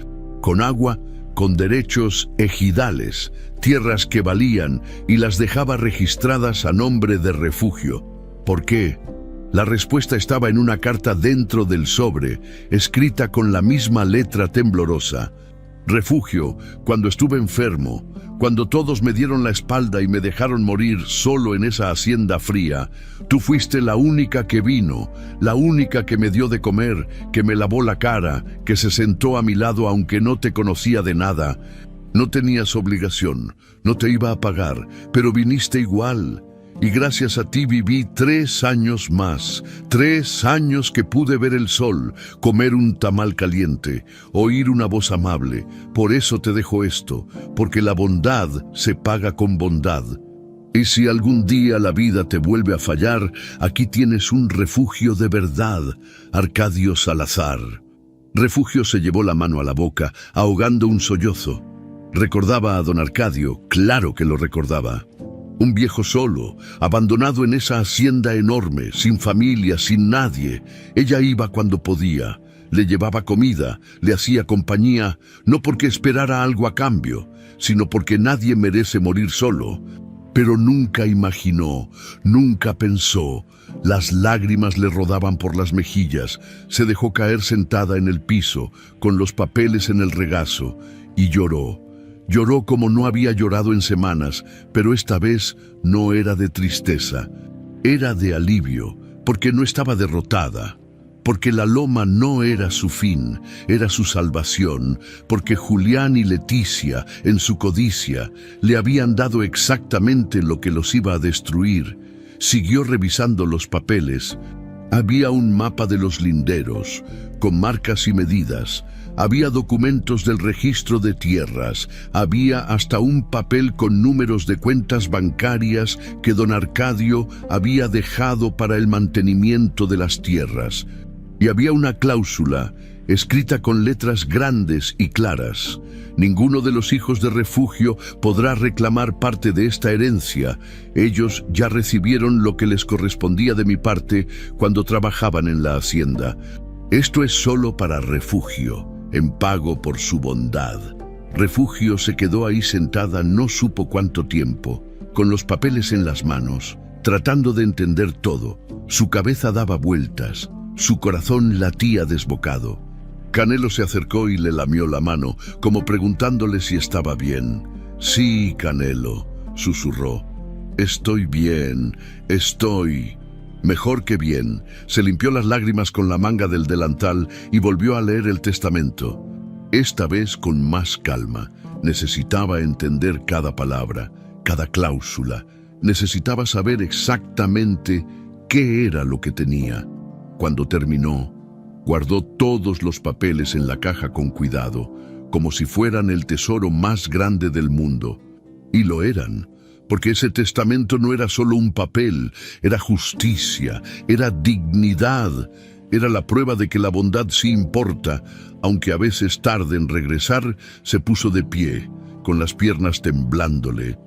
con agua, con derechos ejidales, tierras que valían, y las dejaba registradas a nombre de Refugio. ¿Por qué? La respuesta estaba en una carta dentro del sobre, escrita con la misma letra temblorosa. Refugio, cuando estuve enfermo, cuando todos me dieron la espalda y me dejaron morir solo en esa hacienda fría, tú fuiste la única que vino, la única que me dio de comer, que me lavó la cara, que se sentó a mi lado aunque no te conocía de nada. No tenías obligación, no te iba a pagar, pero viniste igual. Y gracias a ti viví 3 años más, 3 años que pude ver el sol, comer un tamal caliente, oír una voz amable. Por eso te dejo esto, porque la bondad se paga con bondad. Y si algún día la vida te vuelve a fallar, aquí tienes un refugio de verdad, Arcadio Salazar. Refugio se llevó la mano a la boca, ahogando un sollozo. Recordaba a don Arcadio, claro que lo recordaba. Un viejo solo, abandonado en esa hacienda enorme, sin familia, sin nadie. Ella iba cuando podía, le llevaba comida, le hacía compañía, no porque esperara algo a cambio, sino porque nadie merece morir solo. Pero nunca imaginó, nunca pensó. Las lágrimas le rodaban por las mejillas, se dejó caer sentada en el piso, con los papeles en el regazo, y lloró. Lloró como no había llorado en semanas, pero esta vez no era de tristeza. Era de alivio, porque no estaba derrotada, porque la loma no era su fin, era su salvación, porque Julián y Leticia, en su codicia, le habían dado exactamente lo que los iba a destruir. Siguió revisando los papeles. Había un mapa de los linderos, con marcas y medidas. Había documentos del registro de tierras, había hasta un papel con números de cuentas bancarias que don Arcadio había dejado para el mantenimiento de las tierras. Y había una cláusula, escrita con letras grandes y claras. Ninguno de los hijos de Refugio podrá reclamar parte de esta herencia. Ellos ya recibieron lo que les correspondía de mi parte cuando trabajaban en la hacienda. Esto es solo para Refugio, en pago por su bondad. Refugio se quedó ahí sentada no supo cuánto tiempo, con los papeles en las manos, tratando de entender todo. Su cabeza daba vueltas, su corazón latía desbocado. Canelo se acercó y le lamió la mano, como preguntándole si estaba bien. «Sí, Canelo», susurró. «Estoy bien, estoy...» Mejor que bien. Se limpió las lágrimas con la manga del delantal y volvió a leer el testamento. Esta vez con más calma. Necesitaba entender cada palabra, cada cláusula. Necesitaba saber exactamente qué era lo que tenía. Cuando terminó, guardó todos los papeles en la caja con cuidado, como si fueran el tesoro más grande del mundo. Y lo eran. Porque ese testamento no era solo un papel, era justicia, era dignidad, era la prueba de que la bondad sí importa, aunque a veces tarde en regresar. Se puso de pie, con las piernas temblándole,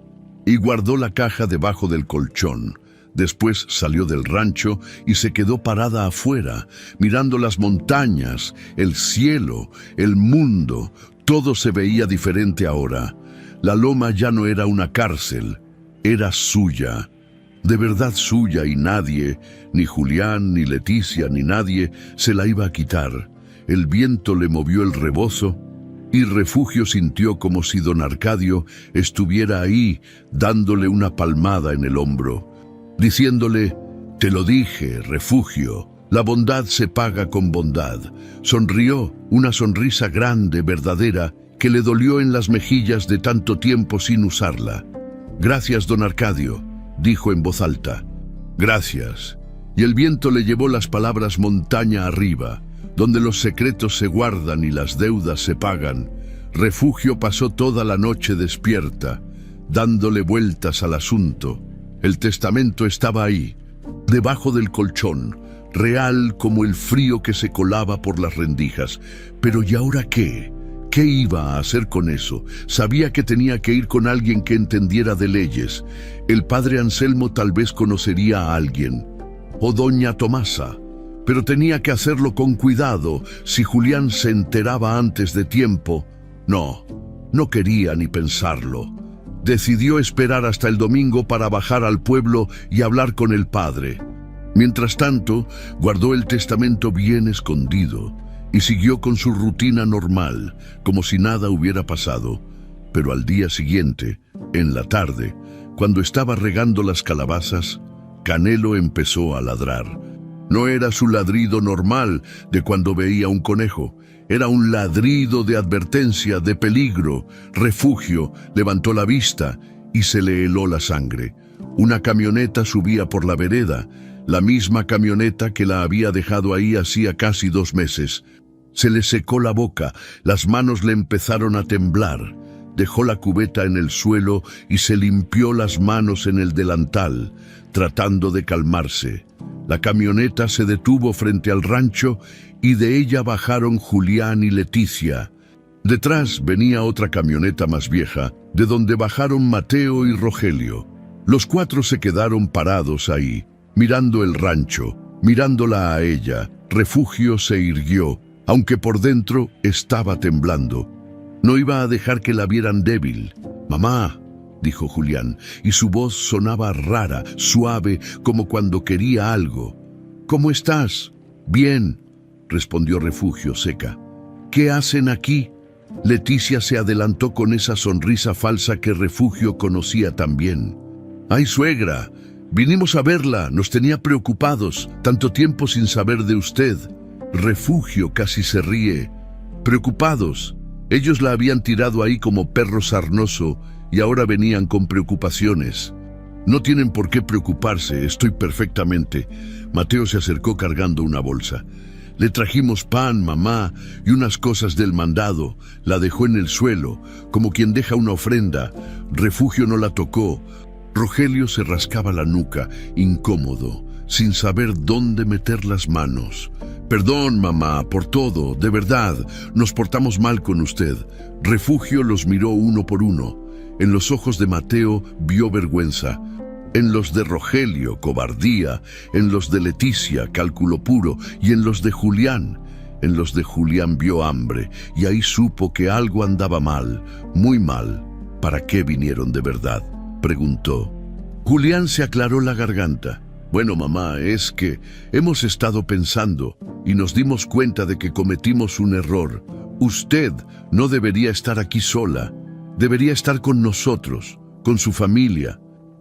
y guardó la caja debajo del colchón. Después salió del rancho y se quedó parada afuera, mirando las montañas, el cielo, el mundo. Todo se veía diferente ahora. La loma ya no era una cárcel. Era suya, de verdad suya, y nadie, ni Julián, ni Leticia, ni nadie, se la iba a quitar. El viento le movió el rebozo y Refugio sintió como si don Arcadio estuviera ahí, dándole una palmada en el hombro, diciéndole: «Te lo dije, Refugio, la bondad se paga con bondad». Sonrió, una sonrisa grande, verdadera, que le dolió en las mejillas de tanto tiempo sin usarla. «Gracias, don Arcadio», dijo en voz alta. «Gracias». Y el viento le llevó las palabras montaña arriba, donde los secretos se guardan y las deudas se pagan. Refugio pasó toda la noche despierta, dándole vueltas al asunto. El testamento estaba ahí, debajo del colchón, real como el frío que se colaba por las rendijas. Pero ¿y ahora qué? ¿Qué iba a hacer con eso? Sabía que tenía que ir con alguien que entendiera de leyes. El padre Anselmo tal vez conocería a alguien, o doña Tomasa, pero tenía que hacerlo con cuidado. Si Julián se enteraba antes de tiempo... No, No quería ni pensarlo. Decidió esperar hasta el domingo para bajar al pueblo y hablar con el padre. Mientras tanto, guardó el testamento bien escondido y siguió con su rutina normal, como si nada hubiera pasado. Pero al día siguiente, en la tarde, cuando estaba regando las calabazas, Canelo empezó a ladrar. No era su ladrido normal de cuando veía un conejo. Era un ladrido de advertencia, de peligro. Refugio levantó la vista y se le heló la sangre. Una camioneta subía por la vereda, la misma camioneta que la había dejado ahí hacía casi 2 meses. Se le secó la boca, las manos le empezaron a temblar. Dejó la cubeta en el suelo y se limpió las manos en el delantal, tratando de calmarse. La camioneta se detuvo frente al rancho y de ella bajaron Julián y Leticia. Detrás venía otra camioneta más vieja, de donde bajaron Mateo y Rogelio. Los 4 se quedaron parados ahí, mirando el rancho, mirándola a ella. Refugio se irguió, aunque por dentro estaba temblando. No iba a dejar que la vieran débil. «Mamá», dijo Julián, y su voz sonaba rara, suave, como cuando quería algo. «¿Cómo estás?» «Bien», respondió Refugio seca. «¿Qué hacen aquí?» Leticia se adelantó con esa sonrisa falsa que Refugio conocía también. «Ay, suegra, vinimos a verla, nos tenía preocupados, tanto tiempo sin saber de usted». Refugio casi se ríe. «¿Preocupados?» Ellos la habían tirado ahí como perro sarnoso y ahora venían con preocupaciones. «No tienen por qué preocuparse, estoy perfectamente». Mateo se acercó cargando una bolsa. «Le trajimos pan, mamá, y unas cosas del mandado». La dejó en el suelo, como quien deja una ofrenda. Refugio no la tocó. Rogelio se rascaba la nuca, incómodo, sin saber dónde meter las manos. «Perdón, mamá, por todo, de verdad, nos portamos mal con usted». Refugio los miró uno por uno. En los ojos de Mateo vio vergüenza. En los de Rogelio, cobardía. En los de Leticia, cálculo puro. Y en los de Julián. En los de Julián vio hambre, y ahí supo que algo andaba mal, muy mal. «¿Para qué vinieron de verdad?», preguntó. Julián se aclaró la garganta. «Bueno, mamá, es que hemos estado pensando y nos dimos cuenta de que cometimos un error. Usted no debería estar aquí sola, debería estar con nosotros, con su familia».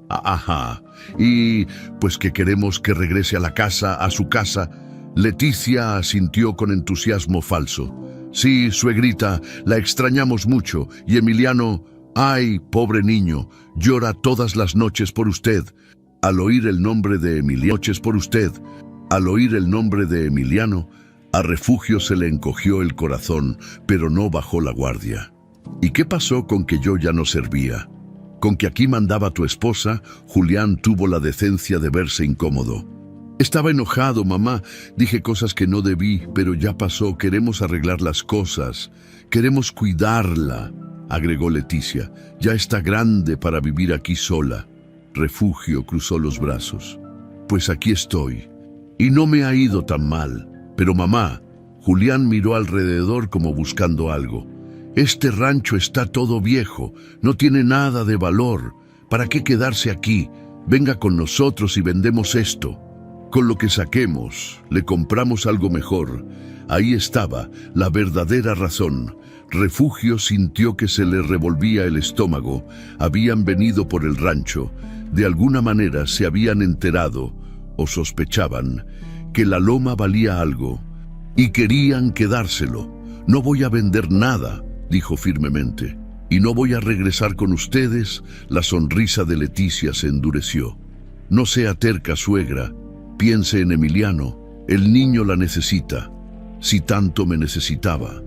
«Ajá, y pues que queremos que regrese a la casa, a su casa». Leticia asintió con entusiasmo falso. «Sí, suegrita, la extrañamos mucho, y Emiliano, ay, pobre niño, llora todas las noches por usted». Al oír el nombre de Emiliano, noches por usted, al oír el nombre de Emiliano, a Refugio se le encogió el corazón, pero no bajó la guardia. «¿Y qué pasó con que yo ya no servía? Con que aquí mandaba tu esposa?» Julián tuvo la decencia de verse incómodo. «Estaba enojado, mamá. Dije cosas que no debí, pero ya pasó. Queremos arreglar las cosas. Queremos cuidarla», agregó Leticia. «Ya está grande para vivir aquí sola». Refugio cruzó los brazos. «Pues aquí estoy. Y no me ha ido tan mal. Pero mamá», Julián miró alrededor como buscando algo. «Este rancho está todo viejo, no tiene nada de valor. ¿Para qué quedarse aquí? Venga con nosotros y vendemos esto. Con lo que saquemos, le compramos algo mejor». Ahí estaba la verdadera razón. Refugio sintió que se le revolvía el estómago. Habían venido por el rancho. De alguna manera se habían enterado, o sospechaban, que la loma valía algo, y querían quedárselo. «No voy a vender nada», dijo firmemente, «y no voy a regresar con ustedes». La sonrisa de Leticia se endureció. «No sea terca, suegra. Piense en Emiliano. El niño la necesita. Si tanto me necesitaba».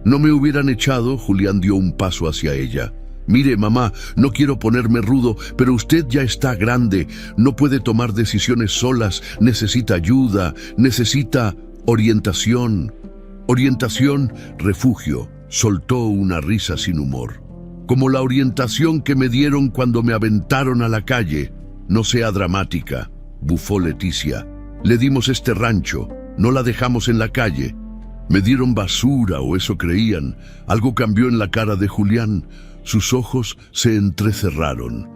«No me hubieran echado». Julián dio un paso hacia ella. «Mire, mamá, no quiero ponerme rudo, pero usted ya está grande, no puede tomar decisiones solas, necesita ayuda, necesita orientación». «Orientación», Refugio soltó una risa sin humor. «Como la orientación que me dieron cuando me aventaron a la calle». «No sea dramática», bufó Leticia. «Le dimos este rancho, no la dejamos en la calle». Me dieron basura, o eso creían. Algo cambió en la cara de Julián. Sus ojos se entrecerraron.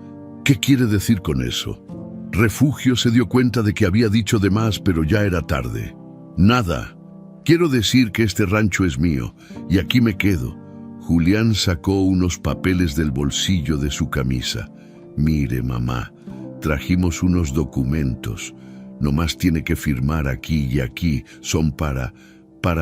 ¿Qué quiere decir con eso? Refugio se dio cuenta de que había dicho de más, pero ya era tarde. Nada. Quiero decir que este rancho es mío, y aquí me quedo. Julián sacó unos papeles del bolsillo de su camisa. Mire, mamá, trajimos unos documentos. Nomás tiene que firmar aquí y aquí. Son para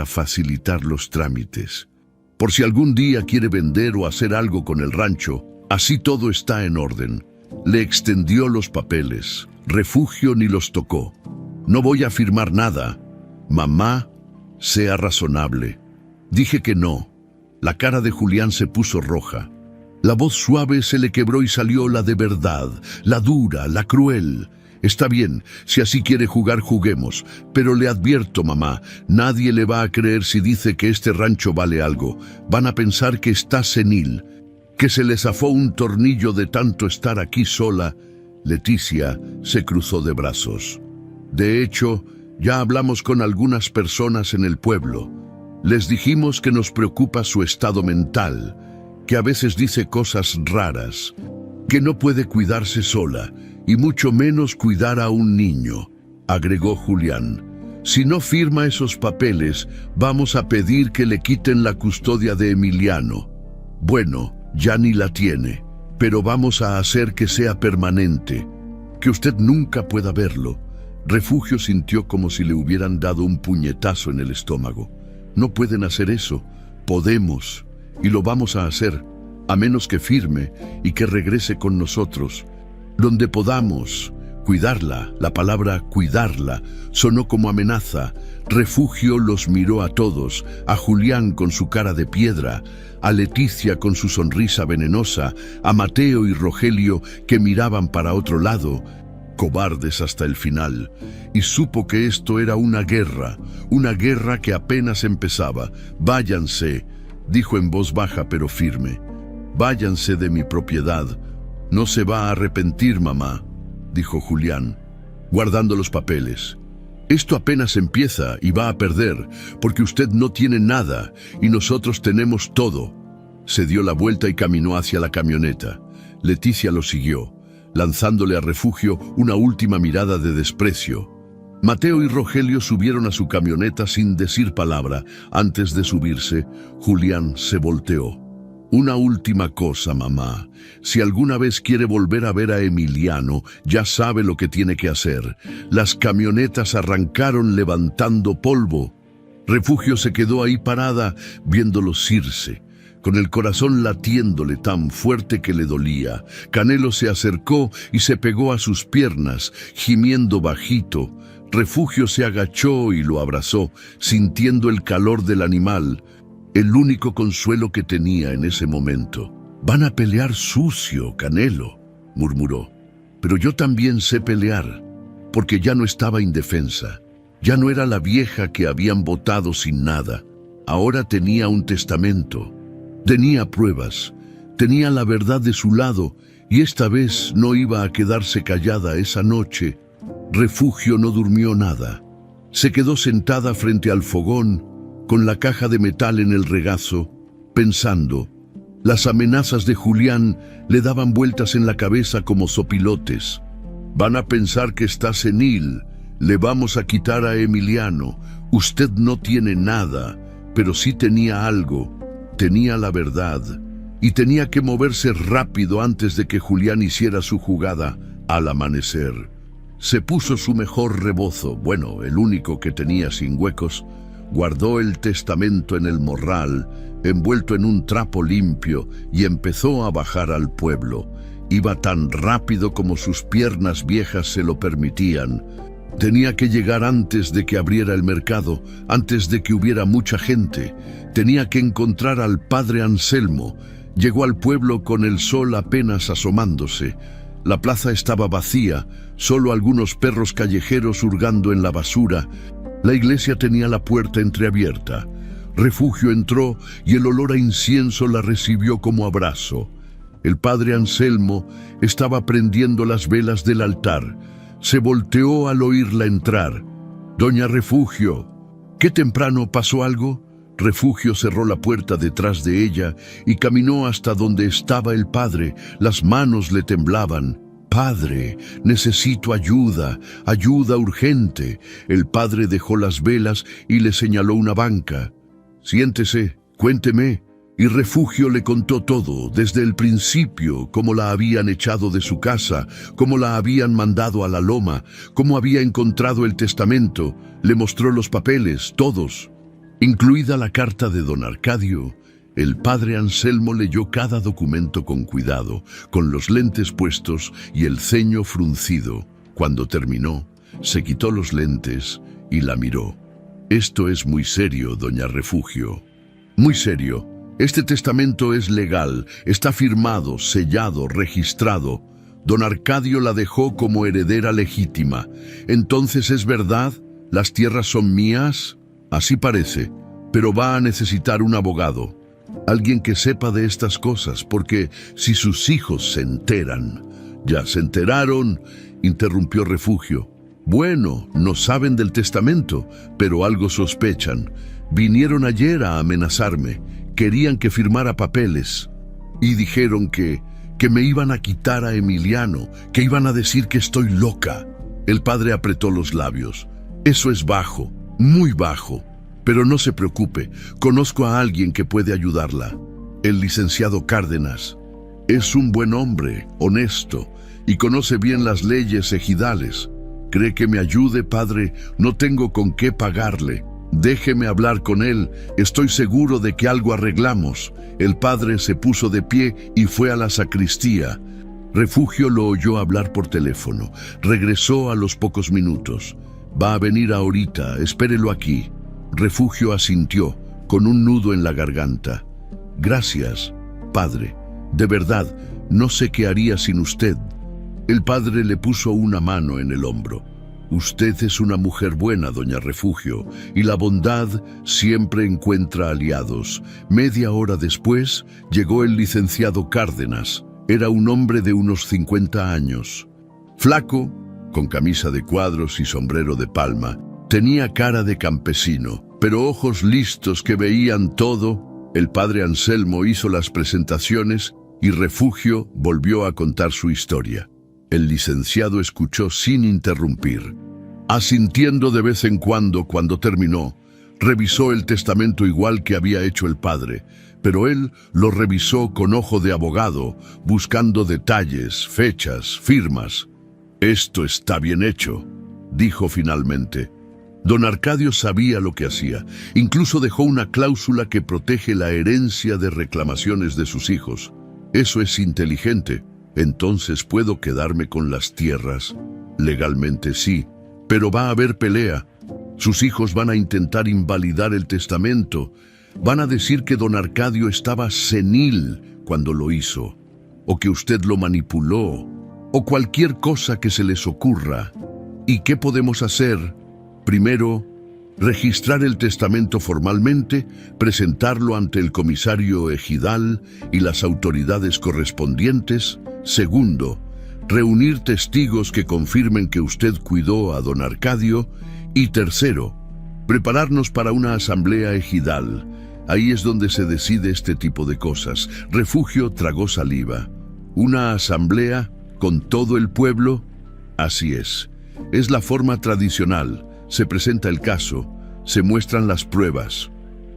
facilitar los trámites. Por si algún día quiere vender o hacer algo con el rancho, así todo está en orden. Le extendió los papeles. Refugio ni los tocó. No voy a firmar nada. Mamá, sea razonable. Dije que no. La cara de Julián se puso roja. La voz suave se le quebró y salió la de verdad, la dura, la cruel. Está bien, si así quiere jugar, juguemos. Pero le advierto, mamá, nadie le va a creer si dice que este rancho vale algo. Van a pensar que está senil, que se le zafó un tornillo de tanto estar aquí sola. Leticia se cruzó de brazos. De hecho, ya hablamos con algunas personas en el pueblo. Les dijimos que nos preocupa su estado mental, que a veces dice cosas raras, que no puede cuidarse sola, y mucho menos cuidar a un niño, agregó Julián. Si no firma esos papeles, vamos a pedir que le quiten la custodia de Emiliano. Bueno, ya ni la tiene, pero vamos a hacer que sea permanente, que usted nunca pueda verlo. Refugio sintió como si le hubieran dado un puñetazo en el estómago. No pueden hacer eso. Podemos, y lo vamos a hacer, a menos que firme y que regrese con nosotros. Donde podamos cuidarla. La palabra cuidarla sonó como amenaza. Refugio los miró a todos, a Julián con su cara de piedra, a Leticia con su sonrisa venenosa, a Mateo y Rogelio que miraban para otro lado, cobardes hasta el final, y supo que esto era una guerra que apenas empezaba. Váyanse, dijo en voz baja pero firme. Váyanse de mi propiedad. No se va a arrepentir, mamá, dijo Julián, guardando los papeles. Esto apenas empieza y va a perder, porque usted no tiene nada y nosotros tenemos todo. Se dio la vuelta y caminó hacia la camioneta. Leticia lo siguió, lanzándole a Refugio una última mirada de desprecio. Mateo y Rogelio subieron a su camioneta sin decir palabra. Antes de subirse, Julián se volteó. Una última cosa, mamá. Si alguna vez quiere volver a ver a Emiliano, ya sabe lo que tiene que hacer. Las camionetas arrancaron levantando polvo. Refugio se quedó ahí parada, viéndolos irse, con el corazón latiéndole tan fuerte que le dolía. Canelo se acercó y se pegó a sus piernas, gimiendo bajito. Refugio se agachó y lo abrazó, sintiendo el calor del animal, el único consuelo que tenía en ese momento. Van a pelear sucio, Canelo, murmuró. Pero yo también sé pelear, porque ya no estaba indefensa. Ya no era la vieja que habían botado sin nada. Ahora tenía un testamento. Tenía pruebas. Tenía la verdad de su lado, y esta vez no iba a quedarse callada esa noche. Refugio no durmió nada. Se quedó sentada frente al fogón, con la caja de metal en el regazo, pensando. Las amenazas de Julián le daban vueltas en la cabeza como zopilotes. Van a pensar que está senil. Le vamos a quitar a Emiliano. Usted no tiene nada, pero sí tenía algo. Tenía la verdad. Y tenía que moverse rápido antes de que Julián hiciera su jugada al amanecer. Se puso su mejor rebozo, bueno, el único que tenía sin huecos. Guardó el testamento en el morral, envuelto en un trapo limpio, y empezó a bajar al pueblo. Iba tan rápido como sus piernas viejas se lo permitían. Tenía que llegar antes de que abriera el mercado, antes de que hubiera mucha gente. Tenía que encontrar al padre Anselmo. Llegó al pueblo con el sol apenas asomándose. La plaza estaba vacía, solo algunos perros callejeros hurgando en la basura. La iglesia tenía la puerta entreabierta. Refugio entró y el olor a incienso la recibió como abrazo. El padre Anselmo estaba prendiendo las velas del altar. Se volteó al oírla entrar. «Doña Refugio, Qué temprano pasó algo. Refugio cerró la puerta detrás de ella y caminó hasta donde estaba el padre. Las manos le temblaban. «Padre, necesito ayuda, ayuda urgente». El padre dejó las velas y le señaló una banca. «Siéntese, cuénteme». Y Refugio le contó todo, desde el principio, cómo la habían echado de su casa, cómo la habían mandado a la loma, cómo había encontrado el testamento. Le mostró los papeles, todos, incluida la carta de don Arcadio. El padre Anselmo leyó cada documento con cuidado, con los lentes puestos y el ceño fruncido. Cuando terminó, se quitó los lentes y la miró. «Esto es muy serio, doña Refugio. Muy serio. Este testamento es legal, está firmado, sellado, registrado. Don Arcadio la dejó como heredera legítima. Entonces, ¿es verdad? ¿Las tierras son mías? Así parece, pero va a necesitar un abogado. Alguien que sepa de estas cosas, porque si sus hijos se enteran». «Ya se enteraron», interrumpió Refugio. «Bueno, no saben del testamento, pero algo sospechan. Vinieron ayer a amenazarme. Querían que firmara papeles y dijeron que me iban a quitar a Emiliano, que iban a decir que estoy loca». El padre apretó los labios. «Eso es bajo, muy bajo. Pero no se preocupe, conozco a alguien que puede ayudarla. El licenciado Cárdenas. Es un buen hombre, honesto, y conoce bien las leyes ejidales. ¿Cree que me ayude, padre? No tengo con qué pagarle. Déjeme hablar con él, estoy seguro de que algo arreglamos». El padre se puso de pie y fue a la sacristía. Refugio lo oyó hablar por teléfono. Regresó a los pocos minutos. «Va a venir ahorita, espérelo aquí». Refugio asintió, con un nudo en la garganta. «Gracias, padre. De verdad, no sé qué haría sin usted». El padre le puso una mano en el hombro. «Usted es una mujer buena, doña Refugio, y la bondad siempre encuentra aliados». Media hora después, llegó el licenciado Cárdenas. Era un hombre de unos 50 años. Flaco, con camisa de cuadros y sombrero de palma. Tenía cara de campesino, pero ojos listos que veían todo. El padre Anselmo hizo las presentaciones y Refugio volvió a contar su historia. El licenciado escuchó sin interrumpir, asintiendo de vez en cuando. Cuando terminó, revisó el testamento igual que había hecho el padre, pero él lo revisó con ojo de abogado, buscando detalles, fechas, firmas. «Esto está bien hecho», dijo finalmente. Don Arcadio sabía lo que hacía. Incluso dejó una cláusula que protege la herencia de reclamaciones de sus hijos. «Eso es inteligente. Entonces puedo quedarme con las tierras». «Legalmente sí, pero va a haber pelea. Sus hijos van a intentar invalidar el testamento. Van a decir que don Arcadio estaba senil cuando lo hizo, o que usted lo manipuló, o cualquier cosa que se les ocurra. ¿Y qué podemos hacer? Primero, registrar el testamento formalmente, presentarlo ante el comisario ejidal y las autoridades correspondientes. Segundo, reunir testigos que confirmen que usted cuidó a don Arcadio. Y tercero, prepararnos para una asamblea ejidal. Ahí es donde se decide este tipo de cosas». Refugio tragó saliva. «¿Una asamblea con todo el pueblo?» «Así es. Es la forma tradicional. Se presenta el caso, se muestran las pruebas.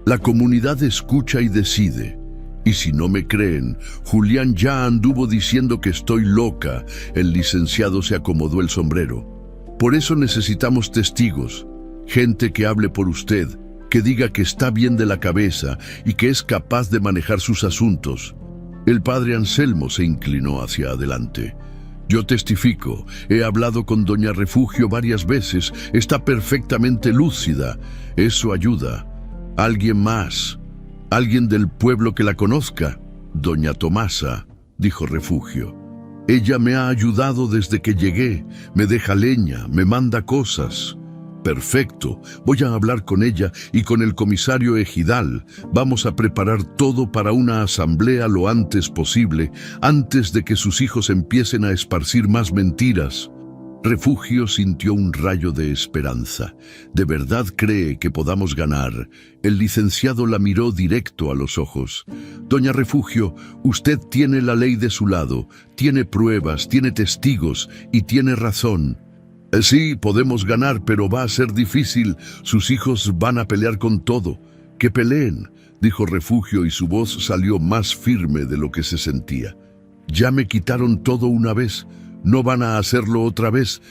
La comunidad escucha y decide. Y si no me creen, Julián ya anduvo diciendo que estoy loca». El licenciado se acomodó el sombrero. «Por eso necesitamos testigos, gente que hable por usted, que diga que está bien de la cabeza y que es capaz de manejar sus asuntos». El padre Anselmo se inclinó hacia adelante. «Yo testifico, he hablado con doña Refugio varias veces, está perfectamente lúcida. Eso ayuda. ¿Alguien más? ¿Alguien del pueblo que la conozca?» «Doña Tomasa», dijo Refugio. «Ella me ha ayudado desde que llegué, me deja leña, me manda cosas». «Perfecto, voy a hablar con ella y con el comisario ejidal. Vamos a preparar todo para una asamblea lo antes posible, antes de que sus hijos empiecen a esparcir más mentiras». Refugio sintió un rayo de esperanza. ¿De verdad cree que podamos ganar? El licenciado la miró directo a los ojos. Doña Refugio, usted tiene la ley de su lado, tiene pruebas, tiene testigos y tiene razón. Sí, podemos ganar, pero va a ser difícil. Sus hijos van a pelear con todo. Que peleen, dijo Refugio y su voz salió más firme de lo que se sentía. Ya me quitaron todo una vez. No van a hacerlo otra vez.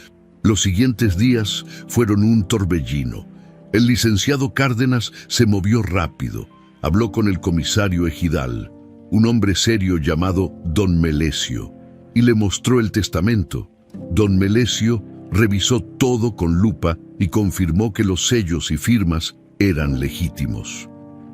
Los siguientes días fueron un torbellino. El licenciado Cárdenas se movió rápido. Habló con el comisario ejidal, un hombre serio llamado Don Melesio, y le mostró el testamento. Don Melesio revisó todo con lupa y confirmó que los sellos y firmas eran legítimos.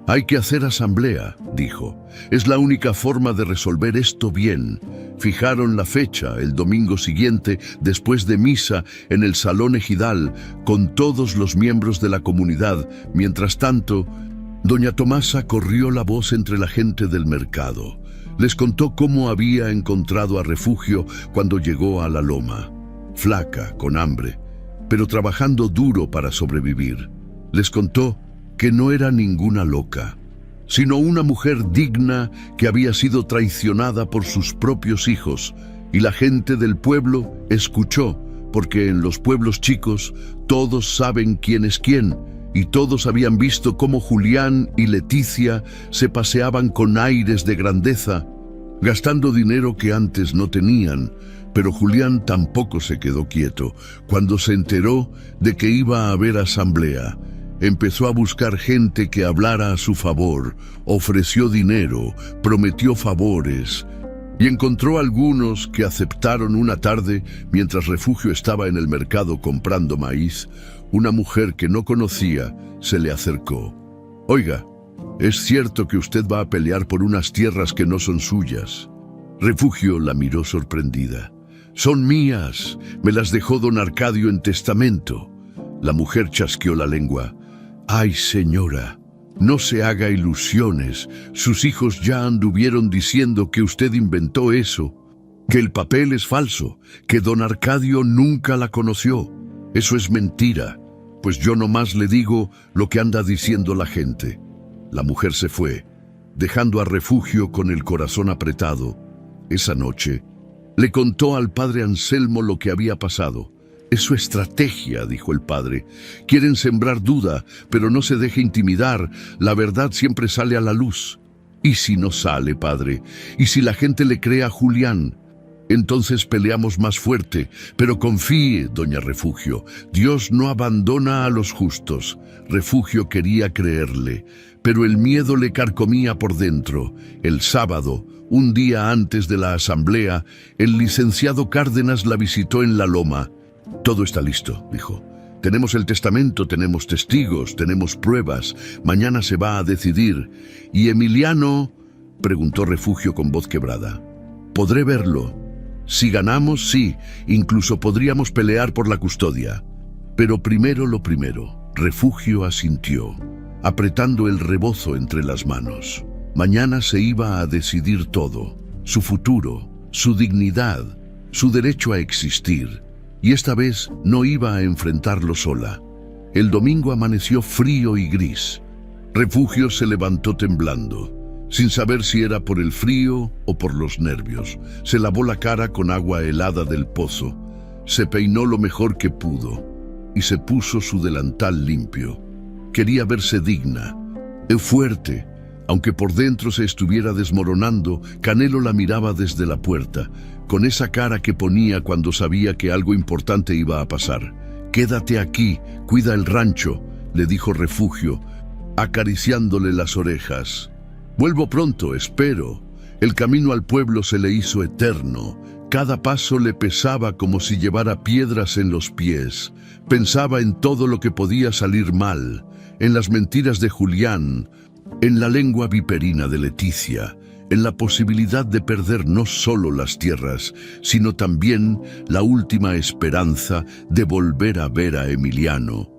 Hay que hacer asamblea, dijo. Es la única forma de resolver esto bien. Fijaron la fecha, el domingo siguiente, después de misa, en el salón ejidal, con todos los miembros de la comunidad. Mientras tanto, doña Tomasa corrió la voz entre la gente del mercado. Les contó cómo había encontrado a Refugio cuando llegó a la loma. Flaca, con hambre, pero trabajando duro para sobrevivir. Les contó que no era ninguna loca, sino una mujer digna que había sido traicionada por sus propios hijos, y la gente del pueblo escuchó, porque en los pueblos chicos todos saben quién es quién, y todos habían visto cómo Julián y Leticia se paseaban con aires de grandeza, gastando dinero que antes no tenían. Pero Julián tampoco se quedó quieto. Cuando se enteró de que iba a haber asamblea, empezó a buscar gente que hablara a su favor, ofreció dinero, prometió favores, y encontró algunos que aceptaron. Una tarde, mientras Refugio estaba en el mercado comprando maíz, una mujer que no conocía se le acercó. Oiga, ¿es cierto que usted va a pelear por unas tierras que no son suyas? Refugio la miró sorprendida. Son mías, me las dejó don Arcadio en testamento. La mujer chasqueó la lengua. Ay, señora, no se haga ilusiones. Sus hijos ya anduvieron diciendo que usted inventó eso, que el papel es falso, que don Arcadio nunca la conoció. Eso es mentira, pues yo nomás le digo lo que anda diciendo la gente. La mujer se fue, dejando a Refugio con el corazón apretado. Esa noche, le contó al padre Anselmo lo que había pasado. Es su estrategia, dijo el padre. Quieren sembrar duda, pero no se deje intimidar. La verdad siempre sale a la luz. ¿Y si no sale, padre? ¿Y si la gente le cree a Julián? Entonces peleamos más fuerte. Pero confíe, doña Refugio. Dios no abandona a los justos. Refugio quería creerle, pero el miedo le carcomía por dentro. El sábado, un día antes de la asamblea, el licenciado Cárdenas la visitó en la loma. Todo está listo, dijo. Tenemos el testamento, tenemos testigos, tenemos pruebas. Mañana se va a decidir. ¿Y Emiliano? Preguntó Refugio con voz quebrada. ¿Podré verlo? Si ganamos, sí. Incluso podríamos pelear por la custodia. Pero primero lo primero. Refugio asintió, apretando el rebozo entre las manos. Mañana se iba a decidir todo. Su futuro, su dignidad, su derecho a existir. Y esta vez no iba a enfrentarlo sola. El domingo amaneció frío y gris. Refugio se levantó temblando, sin saber si era por el frío o por los nervios. Se lavó la cara con agua helada del pozo, se peinó lo mejor que pudo y se puso su delantal limpio. Quería verse digna, fuerte. Aunque por dentro se estuviera desmoronando, Canelo la miraba desde la puerta, con esa cara que ponía cuando sabía que algo importante iba a pasar. «Quédate aquí, cuida el rancho», le dijo Refugio, acariciándole las orejas. «Vuelvo pronto, espero». El camino al pueblo se le hizo eterno. Cada paso le pesaba como si llevara piedras en los pies. Pensaba en todo lo que podía salir mal, en las mentiras de Julián, en la lengua viperina de Leticia, en la posibilidad de perder no solo las tierras, sino también la última esperanza de volver a ver a Emiliano.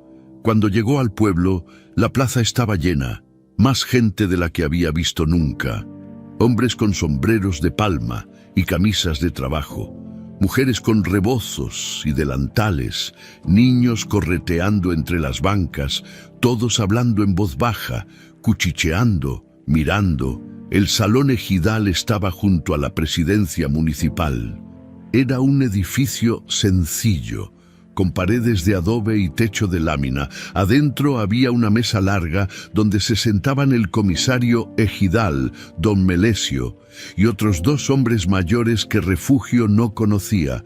Cuando llegó al pueblo, la plaza estaba llena, más gente de la que había visto nunca. Hombres con sombreros de palma y camisas de trabajo, Mujeres con rebozos y delantales, niños correteando entre las bancas, todos hablando en voz baja, cuchicheando, mirando. El salón ejidal estaba junto a la presidencia municipal. Era un edificio sencillo, con paredes de adobe y techo de lámina. Adentro había una mesa larga donde se sentaban el comisario ejidal, don Melesio, y otros 2 hombres mayores que Refugio no conocía.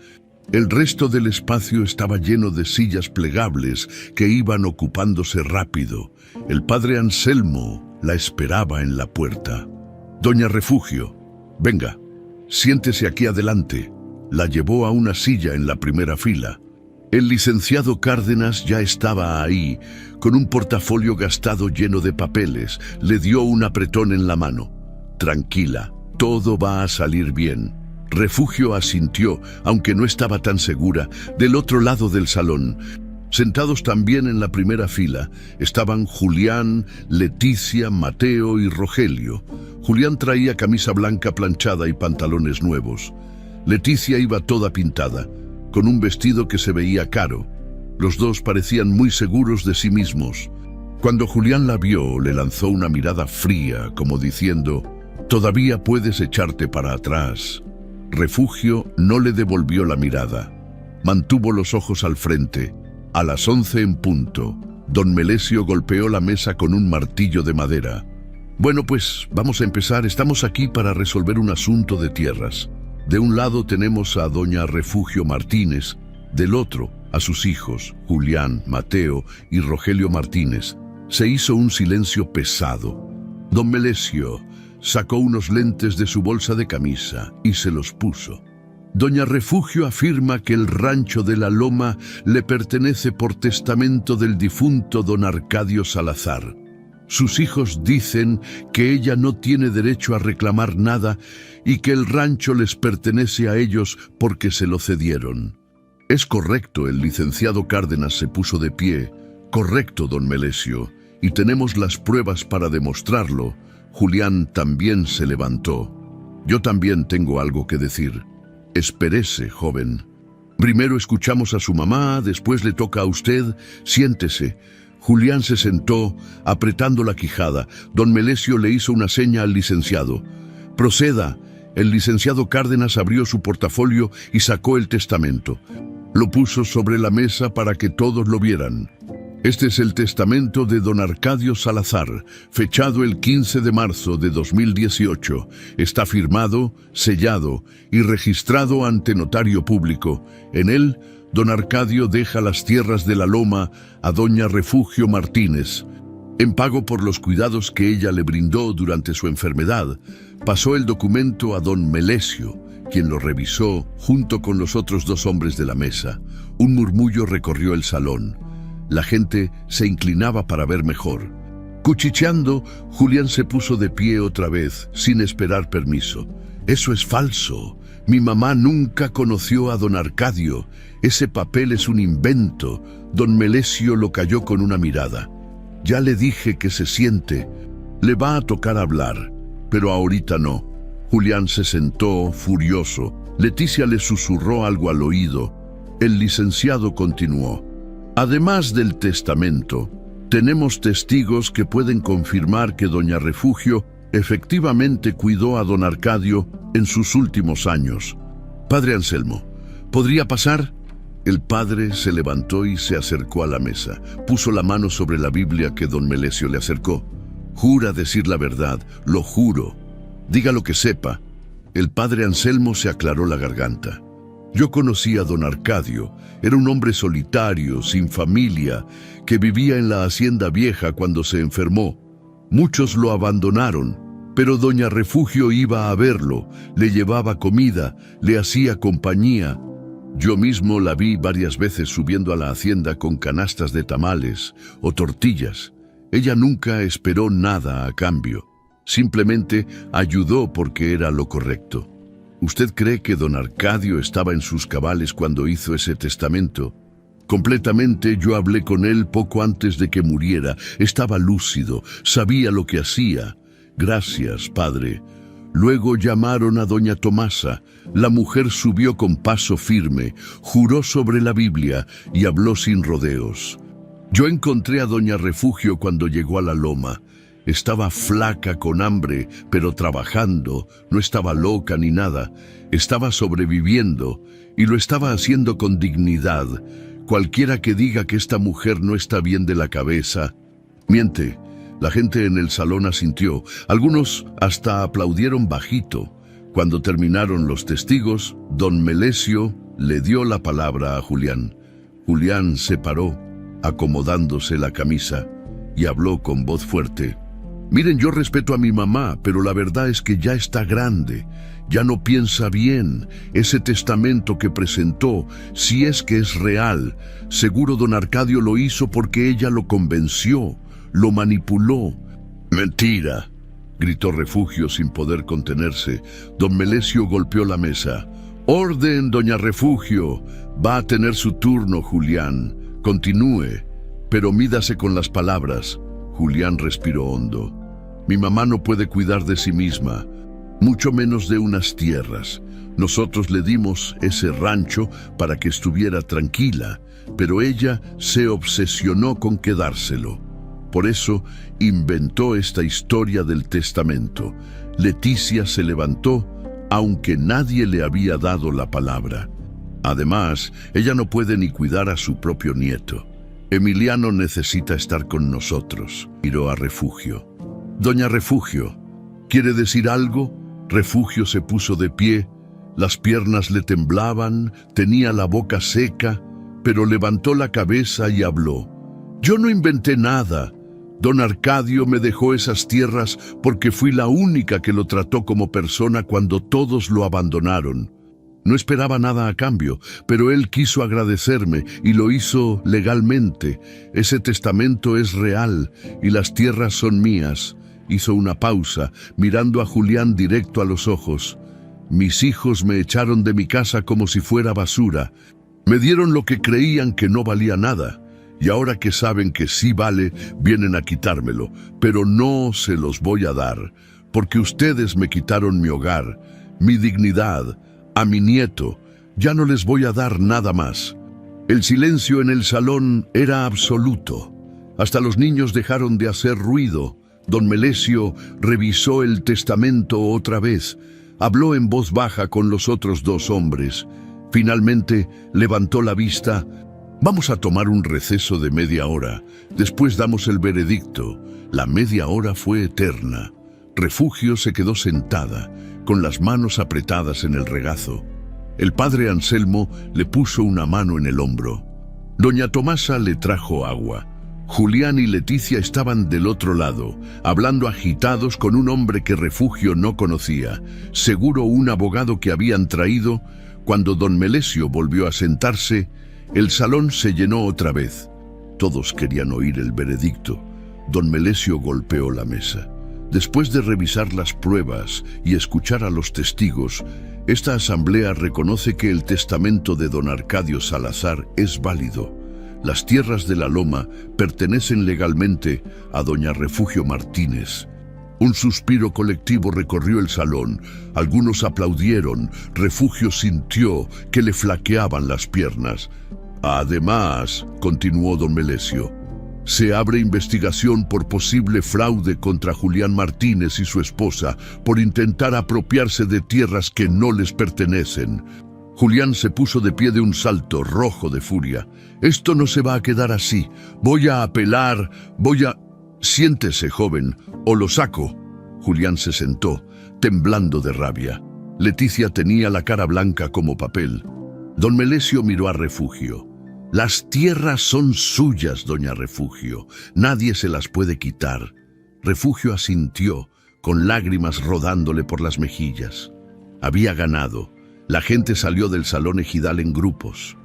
El resto del espacio estaba lleno de sillas plegables que iban ocupándose rápido. El padre Anselmo la esperaba en la puerta. «Doña Refugio, venga, siéntese aquí adelante». La llevó a una silla en la primera fila. El licenciado Cárdenas ya estaba ahí, con un portafolio gastado lleno de papeles. Le dio un apretón en la mano. «Tranquila, todo va a salir bien». Refugio asintió, aunque no estaba tan segura. Del otro lado del salón, sentados también en la primera fila, estaban Julián, Leticia, Mateo y Rogelio. Julián traía camisa blanca planchada y pantalones nuevos. Leticia iba toda pintada, con un vestido que se veía caro. Los 2 parecían muy seguros de sí mismos. Cuando Julián la vio, le lanzó una mirada fría, como diciendo: «Todavía puedes echarte para atrás». Refugio no le devolvió la mirada. Mantuvo los ojos al frente. A las 11 en punto, don Melesio golpeó la mesa con un martillo de madera. «Bueno, pues vamos a empezar. Estamos aquí para resolver un asunto de tierras. De un lado tenemos a doña Refugio Martínez, del otro a sus hijos, Julián, Mateo y Rogelio Martínez». Se hizo un silencio pesado. Don Melesio sacó unos lentes de su bolsa de camisa y se los puso. «Doña Refugio afirma que el rancho de la Loma le pertenece por testamento del difunto don Arcadio Salazar. Sus hijos dicen que ella no tiene derecho a reclamar nada y que el rancho les pertenece a ellos porque se lo cedieron». «Es correcto», el licenciado Cárdenas se puso de pie. «Correcto, don Melesio, y tenemos las pruebas para demostrarlo». Julián también se levantó. «Yo también tengo algo que decir». «Espérese, joven. Primero escuchamos a su mamá, después le toca a usted. Siéntese». Julián se sentó, apretando la quijada. Don Melesio le hizo una seña al licenciado. «Proceda». El licenciado Cárdenas abrió su portafolio y sacó el testamento. Lo puso sobre la mesa para que todos lo vieran. «Este es el testamento de don Arcadio Salazar, fechado el 15 de marzo de 2018. Está firmado, sellado y registrado ante notario público. En él, don Arcadio deja las tierras de la Loma a doña Refugio Martínez. En pago por los cuidados que ella le brindó durante su enfermedad, pasó el documento a don Melesio, quien lo revisó junto con los otros 2 hombres de la mesa. Un murmullo recorrió el salón. La gente se inclinaba para ver mejor. Cuchicheando, Julián se puso de pie otra vez, sin esperar permiso. «Eso es falso. Mi mamá nunca conoció a don Arcadio. Ese papel es un invento». Don Melesio lo calló con una mirada. «Ya le dije que se siente. Le va a tocar hablar, pero ahorita no». Julián se sentó, furioso. Leticia le susurró algo al oído. El licenciado continuó: «Además del testamento, tenemos testigos que pueden confirmar que doña Refugio efectivamente cuidó a don Arcadio en sus últimos años. Padre Anselmo, ¿podría pasar?» El padre se levantó y se acercó a la mesa. Puso la mano sobre la Biblia que don Melesio le acercó. «Jura decir la verdad, lo juro. Diga lo que sepa». El padre Anselmo se aclaró la garganta. «Yo conocí a don Arcadio. Era un hombre solitario, sin familia, que vivía en la hacienda vieja cuando se enfermó. Muchos lo abandonaron, pero doña Refugio iba a verlo, le llevaba comida, le hacía compañía. Yo mismo la vi varias veces subiendo a la hacienda con canastas de tamales o tortillas. Ella nunca esperó nada a cambio. Simplemente ayudó porque era lo correcto. ¿Usted cree que don Arcadio estaba en sus cabales cuando hizo ese testamento? Completamente. Yo hablé con él poco antes de que muriera. Estaba lúcido, sabía lo que hacía. Gracias, padre. Luego llamaron a doña Tomasa. La mujer subió con paso firme, juró sobre la Biblia y habló sin rodeos. Yo encontré a doña Refugio cuando llegó a la loma. Estaba flaca, con hambre, pero trabajando. No estaba loca ni nada. Estaba sobreviviendo y lo estaba haciendo con dignidad. Cualquiera que diga que esta mujer no está bien de la cabeza, miente. La gente en el salón asintió. Algunos hasta aplaudieron bajito. Cuando terminaron los testigos, don Melesio le dio la palabra a Julián. Julián se paró, acomodándose la camisa, y habló con voz fuerte. Miren, yo respeto a mi mamá, pero la verdad es que ya está grande. Ya no piensa bien. Ese testamento que presentó, si es que es real, seguro don Arcadio lo hizo porque ella lo convenció, lo manipuló. Mentira, gritó Refugio sin poder contenerse. Don Melesio golpeó la mesa. Orden, doña Refugio. Va a tener su turno, Julián. Continúe, pero mídase con las palabras. Julián respiró hondo. Mi mamá no puede cuidar de sí misma, mucho menos de unas tierras. Nosotros le dimos ese rancho para que estuviera tranquila, pero ella se obsesionó con quedárselo. Por eso inventó esta historia del testamento. Leticia se levantó, aunque nadie le había dado la palabra. Además, ella no puede ni cuidar a su propio nieto. Emiliano necesita estar con nosotros, miró a Refugio. Doña Refugio, ¿quiere decir algo? Refugio se puso de pie, las piernas le temblaban, tenía la boca seca, pero levantó la cabeza y habló. Yo no inventé nada. Don Arcadio me dejó esas tierras porque fui la única que lo trató como persona cuando todos lo abandonaron. No esperaba nada a cambio, pero él quiso agradecerme y lo hizo legalmente. Ese testamento es real y las tierras son mías. Hizo una pausa, mirando a Julián directo a los ojos. Mis hijos me echaron de mi casa como si fuera basura. Me dieron lo que creían que no valía nada. Y ahora que saben que sí vale, vienen a quitármelo. Pero no se los voy a dar, porque ustedes me quitaron mi hogar, mi dignidad, a mi nieto. Ya no les voy a dar nada más. El silencio en el salón era absoluto. Hasta los niños dejaron de hacer ruido. Don Melesio revisó el testamento otra vez. Habló en voz baja con los otros dos hombres. Finalmente levantó la vista. Vamos a tomar un receso de media hora. Después damos el veredicto. La media hora fue eterna. Refugio se quedó sentada, con las manos apretadas en el regazo. El padre Anselmo le puso una mano en el hombro. Doña Tomasa le trajo agua. Julián y Leticia estaban del otro lado, hablando agitados con un hombre que Refugio no conocía, seguro un abogado que habían traído. Cuando don Melesio volvió a sentarse, el salón se llenó otra vez. Todos querían oír el veredicto. Don Melesio golpeó la mesa. Después de revisar las pruebas y escuchar a los testigos, esta asamblea reconoce que el testamento de don Arcadio Salazar es válido. Las tierras de la Loma pertenecen legalmente a doña Refugio Martínez. Un suspiro colectivo recorrió el salón. Algunos aplaudieron. Refugio sintió que le flaqueaban las piernas. Además, continuó don Melesio, se abre investigación por posible fraude contra Julián Martínez y su esposa por intentar apropiarse de tierras que no les pertenecen. Julián se puso de pie de un salto, rojo de furia. Esto no se va a quedar así. Voy a apelar, Siéntese, joven, o lo saco. Julián se sentó, temblando de rabia. Leticia tenía la cara blanca como papel. Don Melesio miró a Refugio. Las tierras son suyas, doña Refugio. Nadie se las puede quitar. Refugio asintió, con lágrimas rodándole por las mejillas. Había ganado. La gente salió del salón ejidal en grupos.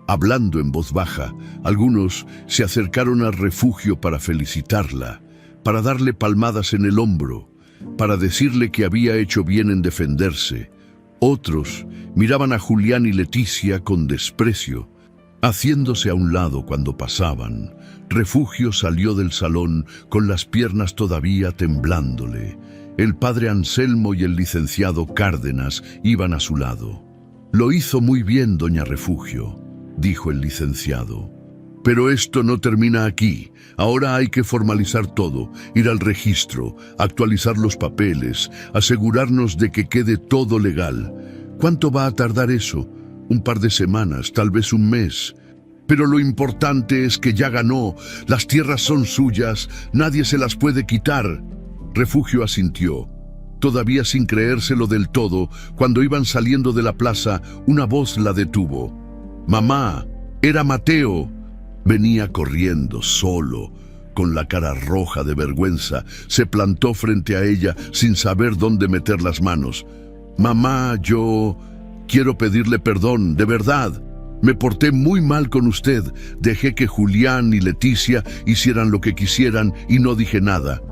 Hablando en voz baja, algunos se acercaron al Refugio para felicitarla, para darle palmadas en el hombro, para decirle que había hecho bien en defenderse. Otros miraban a Julián y Leticia con desprecio, haciéndose a un lado cuando pasaban. Refugio salió del salón con las piernas todavía temblándole. El padre Anselmo y el licenciado Cárdenas iban a su lado. «Lo hizo muy bien, doña Refugio», dijo el licenciado. «Pero esto no termina aquí. Ahora hay que formalizar todo, ir al registro, actualizar los papeles, asegurarnos de que quede todo legal. ¿Cuánto va a tardar eso? Un par de semanas, tal vez un mes. Pero lo importante es que ya ganó. Las tierras son suyas, nadie se las puede quitar». Refugio asintió, todavía sin creérselo del todo. Cuando iban saliendo de la plaza, una voz la detuvo. «Mamá, era Mateo». Venía corriendo, solo, con la cara roja de vergüenza. Se plantó frente a ella sin saber dónde meter las manos. «Mamá, yo quiero pedirle perdón, de verdad. Me porté muy mal con usted. Dejé que Julián y Leticia hicieran lo que quisieran y no dije nada.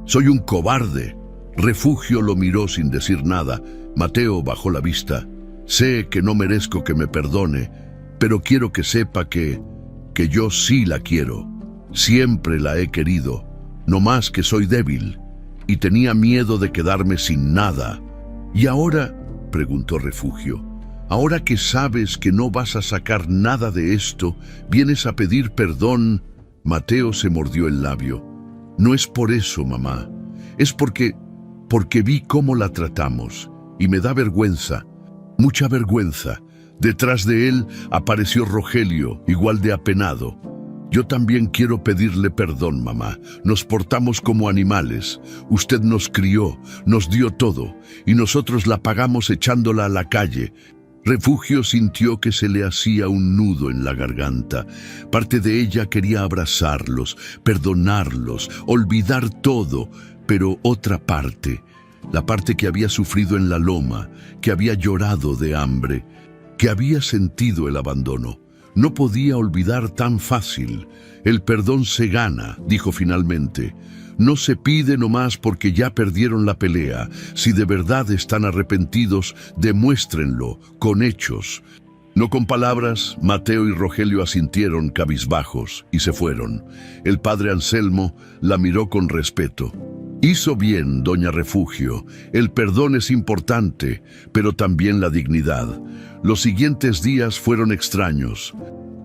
Soy un cobarde». Refugio lo miró sin decir nada. Mateo bajó la vista. «Sé que no merezco que me perdone, pero quiero que sepa que yo sí la quiero. Siempre la he querido, no más que soy débil y tenía miedo de quedarme sin nada». «¿Y ahora?», preguntó Refugio. «Ahora que sabes que no vas a sacar nada de esto, ¿vienes a pedir perdón?». Mateo se mordió el labio. «No es por eso, mamá. Es porque vi cómo la tratamos y me da vergüenza, mucha vergüenza». Detrás de él apareció Rogelio, igual de apenado. «Yo también quiero pedirle perdón, mamá. Nos portamos como animales. Usted nos crió, nos dio todo, y nosotros la pagamos echándola a la calle». Refugio sintió que se le hacía un nudo en la garganta. Parte de ella quería abrazarlos, perdonarlos, olvidar todo, pero otra parte, la parte que había sufrido en la loma, que había llorado de hambre, que había sentido el abandono, no podía olvidar tan fácil. «El perdón se gana», dijo finalmente. «No se pide nomás porque ya perdieron la pelea. Si de verdad están arrepentidos, demuéstrenlo, con hechos». No con palabras, Mateo y Rogelio asintieron cabizbajos y se fueron. El padre Anselmo la miró con respeto. «Hizo bien, doña Refugio. El perdón es importante, pero también la dignidad». Los siguientes días fueron extraños.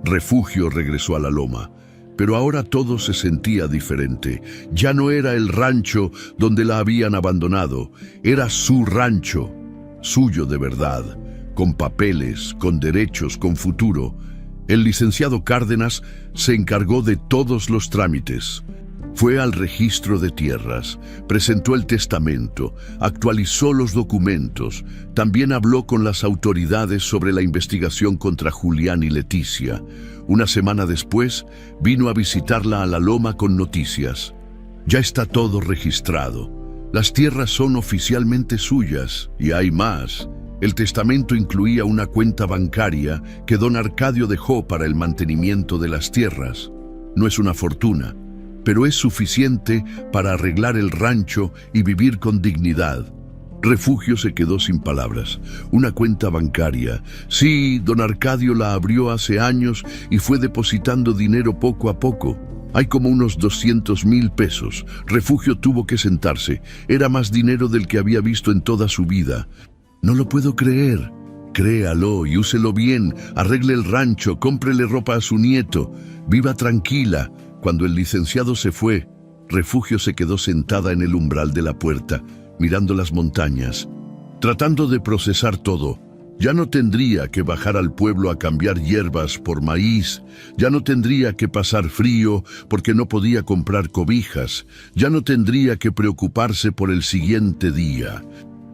Refugio regresó a la loma, pero ahora todo se sentía diferente. Ya no era el rancho donde la habían abandonado, era su rancho, suyo de verdad, con papeles, con derechos, con futuro. El licenciado Cárdenas se encargó de todos los trámites. Fue al registro de tierras, presentó el testamento, actualizó los documentos, también habló con las autoridades sobre la investigación contra Julián y Leticia. Una semana después, vino a visitarla a la loma con noticias. «Ya está todo registrado. Las tierras son oficialmente suyas, y hay más». El testamento incluía una cuenta bancaria que don Arcadio dejó para el mantenimiento de las tierras. No es una fortuna, pero es suficiente para arreglar el rancho y vivir con dignidad. Refugio se quedó sin palabras. Una cuenta bancaria. Sí, don Arcadio la abrió hace años y fue depositando dinero poco a poco. Hay como unos 200,000 pesos. Refugio tuvo que sentarse. Era más dinero del que había visto en toda su vida. «No lo puedo creer». «Créalo y úselo bien. Arregle el rancho, cómprele ropa a su nieto. Viva tranquila». Cuando el licenciado se fue, Refugio se quedó sentada en el umbral de la puerta, mirando las montañas, tratando de procesar todo. Ya no tendría que bajar al pueblo a cambiar hierbas por maíz, ya no tendría que pasar frío porque no podía comprar cobijas, ya no tendría que preocuparse por el siguiente día.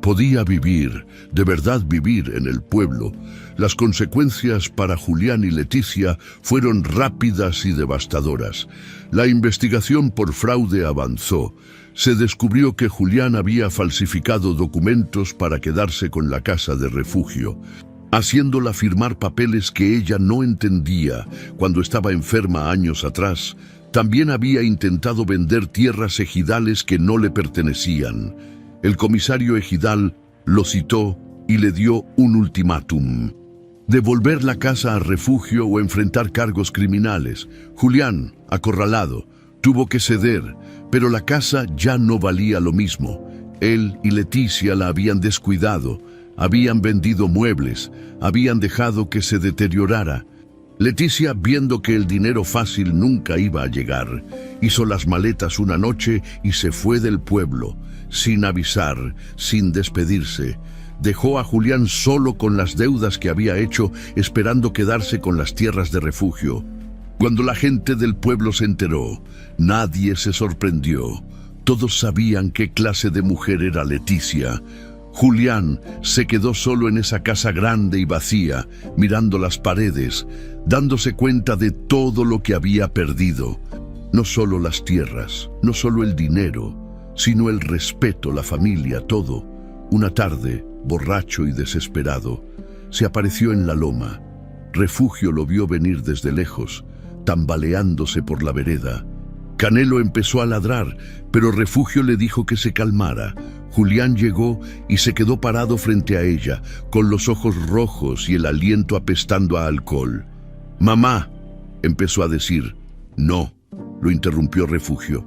Podía vivir, de verdad vivir en el pueblo. Las consecuencias para Julián y Leticia fueron rápidas y devastadoras. La investigación por fraude avanzó. Se descubrió que Julián había falsificado documentos para quedarse con la casa de Refugio, haciéndola firmar papeles que ella no entendía cuando estaba enferma años atrás. También había intentado vender tierras ejidales que no le pertenecían. El comisario ejidal lo citó y le dio un ultimátum: devolver la casa a Refugio o enfrentar cargos criminales. Julián, acorralado, tuvo que ceder, pero la casa ya no valía lo mismo. Él y Leticia la habían descuidado, habían vendido muebles, habían dejado que se deteriorara. Leticia, viendo que el dinero fácil nunca iba a llegar, hizo las maletas una noche y se fue del pueblo, sin avisar, sin despedirse. Dejó a Julián solo con las deudas que había hecho, esperando quedarse con las tierras de refugio. Cuando la gente del pueblo se enteró, nadie se sorprendió. Todos sabían qué clase de mujer era Leticia. Julián se quedó solo en esa casa grande y vacía, mirando las paredes, dándose cuenta de todo lo que había perdido. No solo las tierras, no solo el dinero, sino el respeto, la familia, todo. Una tarde, borracho y desesperado, se apareció en la loma. Refugio lo vio venir desde lejos, tambaleándose por la vereda. Canelo empezó a ladrar, pero Refugio le dijo que se calmara. Julián llegó y se quedó parado frente a ella, con los ojos rojos y el aliento apestando a alcohol. «Mamá», empezó a decir. «No», lo interrumpió Refugio.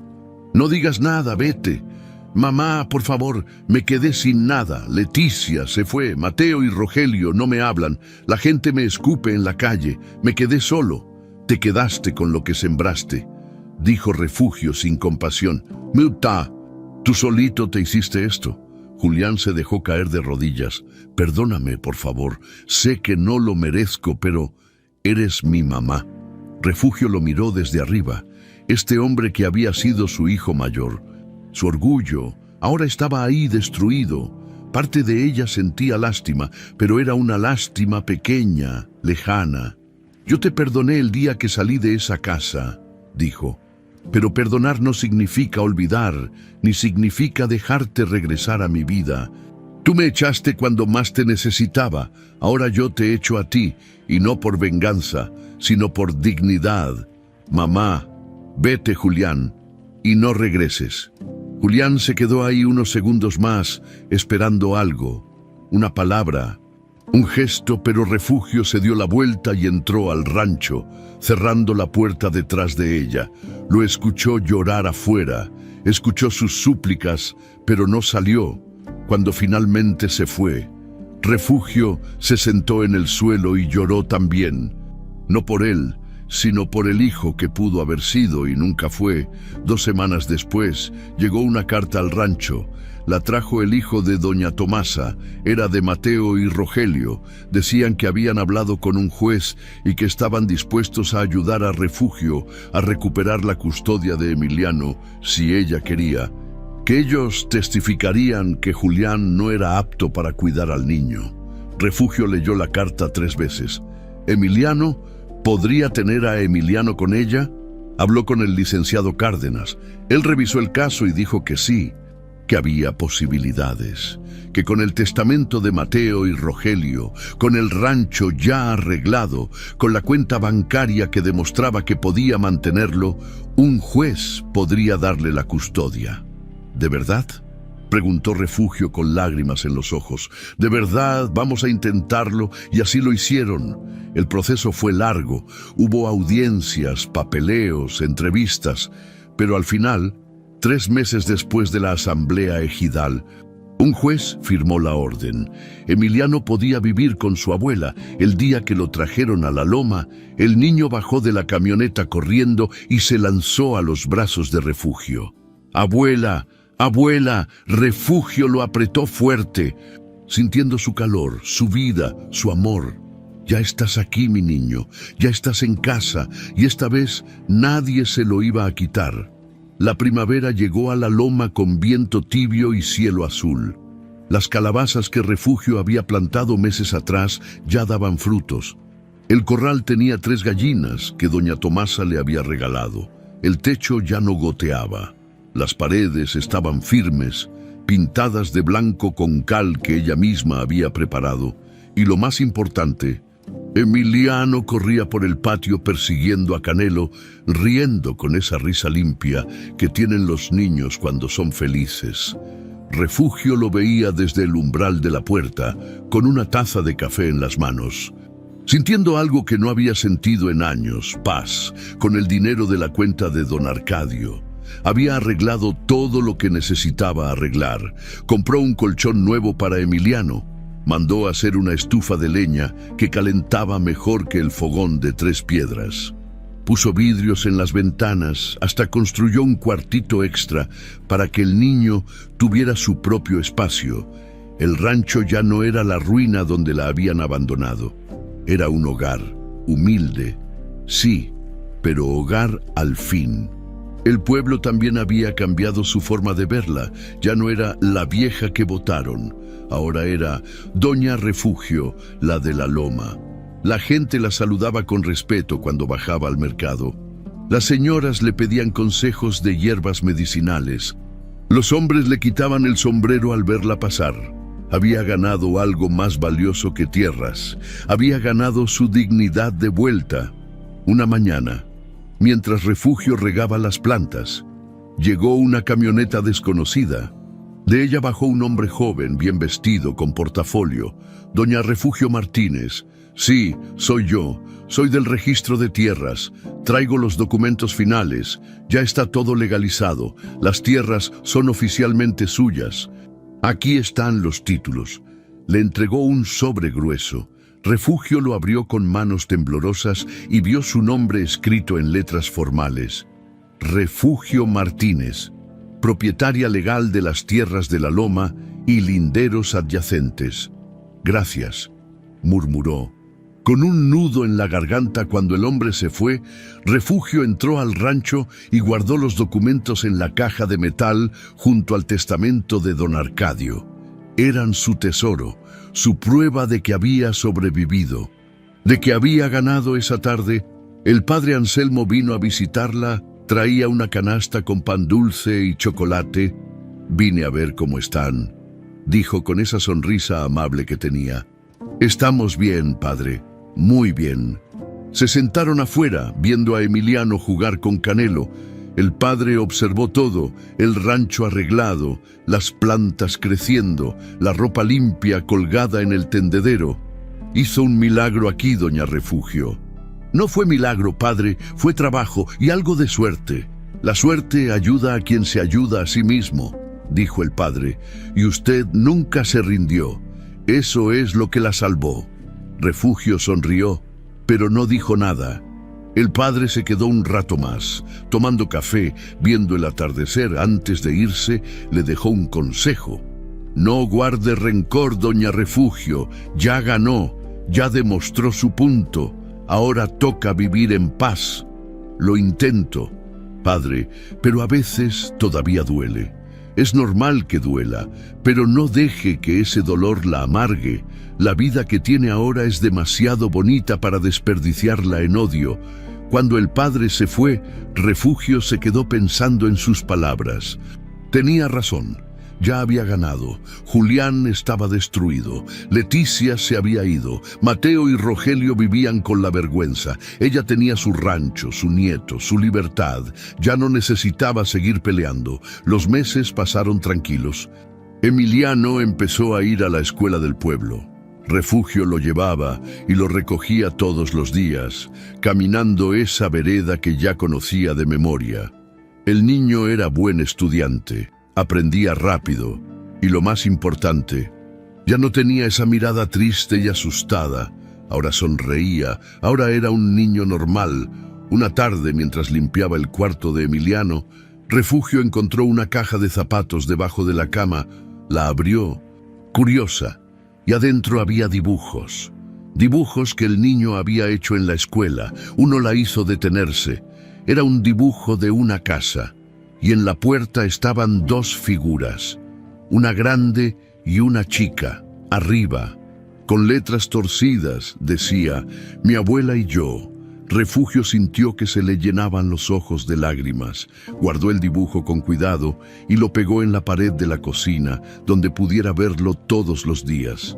«No digas nada, vete». «Mamá, por favor, me quedé sin nada. Leticia se fue, Mateo y Rogelio no me hablan, la gente me escupe en la calle, me quedé solo». «Te quedaste con lo que sembraste», dijo Refugio sin compasión. «Muta, tú solito te hiciste esto». Julián se dejó caer de rodillas. «Perdóname, por favor, sé que no lo merezco, pero eres mi mamá». Refugio lo miró desde arriba. Este hombre que había sido su hijo mayor, su orgullo, ahora estaba ahí destruido. Parte de ella sentía lástima, pero era una lástima pequeña, lejana. «Yo te perdoné el día que salí de esa casa», dijo. «Pero perdonar no significa olvidar, ni significa dejarte regresar a mi vida. Tú me echaste cuando más te necesitaba, ahora yo te echo a ti, y no por venganza, sino por dignidad. Mamá, vete, Julián, y no regreses». Julián se quedó ahí unos segundos más, esperando algo, una palabra, un gesto, pero Refugio se dio la vuelta y entró al rancho, cerrando la puerta detrás de ella. Lo escuchó llorar afuera, escuchó sus súplicas, pero no salió. Cuando finalmente se fue, Refugio se sentó en el suelo y lloró también. No por él, sino por el hijo que pudo haber sido y nunca fue. 2 semanas después, llegó una carta al rancho. La trajo el hijo de doña Tomasa, era de Mateo y Rogelio. Decían que habían hablado con un juez y que estaban dispuestos a ayudar a Refugio a recuperar la custodia de Emiliano, si ella quería. Que ellos testificarían que Julián no era apto para cuidar al niño. Refugio leyó la carta 3 veces. ¿Emiliano? ¿Podría tener a Emiliano con ella? Habló con el licenciado Cárdenas. Él revisó el caso y dijo que sí, que había posibilidades, que con el testamento de Mateo y Rogelio, con el rancho ya arreglado, con la cuenta bancaria que demostraba que podía mantenerlo, un juez podría darle la custodia. ¿De verdad?, preguntó Refugio con lágrimas en los ojos. «¿De verdad? Vamos a intentarlo», y así lo hicieron. El proceso fue largo, hubo audiencias, papeleos, entrevistas, pero al final, 3 meses después de la asamblea ejidal, un juez firmó la orden. Emiliano podía vivir con su abuela. El día que lo trajeron a la loma, el niño bajó de la camioneta corriendo y se lanzó a los brazos de Refugio. «Abuela, abuela», Refugio lo apretó fuerte, sintiendo su calor, su vida, su amor. «Ya estás aquí, mi niño, ya estás en casa», y esta vez nadie se lo iba a quitar. La primavera llegó a la loma con viento tibio y cielo azul. Las calabazas que Refugio había plantado meses atrás ya daban frutos. El corral tenía 3 gallinas que doña Tomasa le había regalado. El techo ya no goteaba. Las paredes estaban firmes, pintadas de blanco con cal que ella misma había preparado. Y lo más importante, Emiliano corría por el patio persiguiendo a Canelo, riendo con esa risa limpia que tienen los niños cuando son felices. Refugio lo veía desde el umbral de la puerta, con una taza de café en las manos, sintiendo algo que no había sentido en años: paz, con el dinero de la cuenta de don Arcadio. Había arreglado todo lo que necesitaba arreglar. Compró un colchón nuevo para Emiliano. Mandó hacer una estufa de leña que calentaba mejor que el fogón de 3 piedras. Puso vidrios en las ventanas, hasta construyó un cuartito extra para que el niño tuviera su propio espacio. El rancho ya no era la ruina donde la habían abandonado. Era un hogar, humilde, sí, pero hogar al fin. El pueblo también había cambiado su forma de verla. Ya no era la vieja que botaron, ahora era Doña Refugio, la de la loma. La gente la saludaba con respeto cuando bajaba al mercado. Las señoras le pedían consejos de hierbas medicinales. Los hombres le quitaban el sombrero al verla pasar. Había ganado algo más valioso que tierras. Había ganado su dignidad de vuelta. Una mañana, mientras Refugio regaba las plantas, llegó una camioneta desconocida. De ella bajó un hombre joven, bien vestido, con portafolio. Doña Refugio Martínez. Sí, soy yo. Soy del registro de tierras. Traigo los documentos finales. Ya está todo legalizado. Las tierras son oficialmente suyas. Aquí están los títulos. Le entregó un sobre grueso. Refugio lo abrió con manos temblorosas y vio su nombre escrito en letras formales. Refugio Martínez, propietaria legal de las tierras de la loma y linderos adyacentes. Gracias, murmuró. Con un nudo en la garganta cuando el hombre se fue, Refugio entró al rancho y guardó los documentos en la caja de metal junto al testamento de don Arcadio. Eran su tesoro, su prueba de que había sobrevivido, de que había ganado esa tarde. El padre Anselmo vino a visitarla, traía una canasta con pan dulce y chocolate. «Vine a ver cómo están», dijo con esa sonrisa amable que tenía. «Estamos bien, padre, muy bien». Se sentaron afuera, viendo a Emiliano jugar con Canelo. El padre observó todo, el rancho arreglado, las plantas creciendo, la ropa limpia colgada en el tendedero. «Hizo un milagro aquí, doña Refugio». «No fue milagro, padre, fue trabajo y algo de suerte. La suerte ayuda a quien se ayuda a sí mismo», dijo el padre, «y usted nunca se rindió. Eso es lo que la salvó». Refugio sonrió, pero no dijo nada. El padre se quedó un rato más, tomando café, viendo el atardecer. Antes de irse, le dejó un consejo. «No guarde rencor, doña Refugio. Ya ganó, ya demostró su punto. Ahora toca vivir en paz». «Lo intento, padre, pero a veces todavía duele. Es normal que duela, pero no deje que ese dolor la amargue. La vida que tiene ahora es demasiado bonita para desperdiciarla en odio». Cuando el padre se fue, Refugio se quedó pensando en sus palabras. Tenía razón. Ya había ganado. Julián estaba destruido. Leticia se había ido. Mateo y Rogelio vivían con la vergüenza. Ella tenía su rancho, su nieto, su libertad. Ya no necesitaba seguir peleando. Los meses pasaron tranquilos. Emiliano empezó a ir a la escuela del pueblo. Refugio lo llevaba y lo recogía todos los días, caminando esa vereda que ya conocía de memoria. El niño era buen estudiante, aprendía rápido y, lo más importante, ya no tenía esa mirada triste y asustada. Ahora sonreía, ahora era un niño normal. Una tarde, mientras limpiaba el cuarto de Emiliano, Refugio encontró una caja de zapatos debajo de la cama. La abrió, curiosa, y adentro había dibujos. Dibujos que el niño había hecho en la escuela. Uno la hizo detenerse. Era un dibujo de una casa, y en la puerta estaban 2 figuras, una grande y una chica. Arriba, con letras torcidas, decía: «Mi abuela y yo». Refugio sintió que se le llenaban los ojos de lágrimas. Guardó el dibujo con cuidado y lo pegó en la pared de la cocina, donde pudiera verlo todos los días.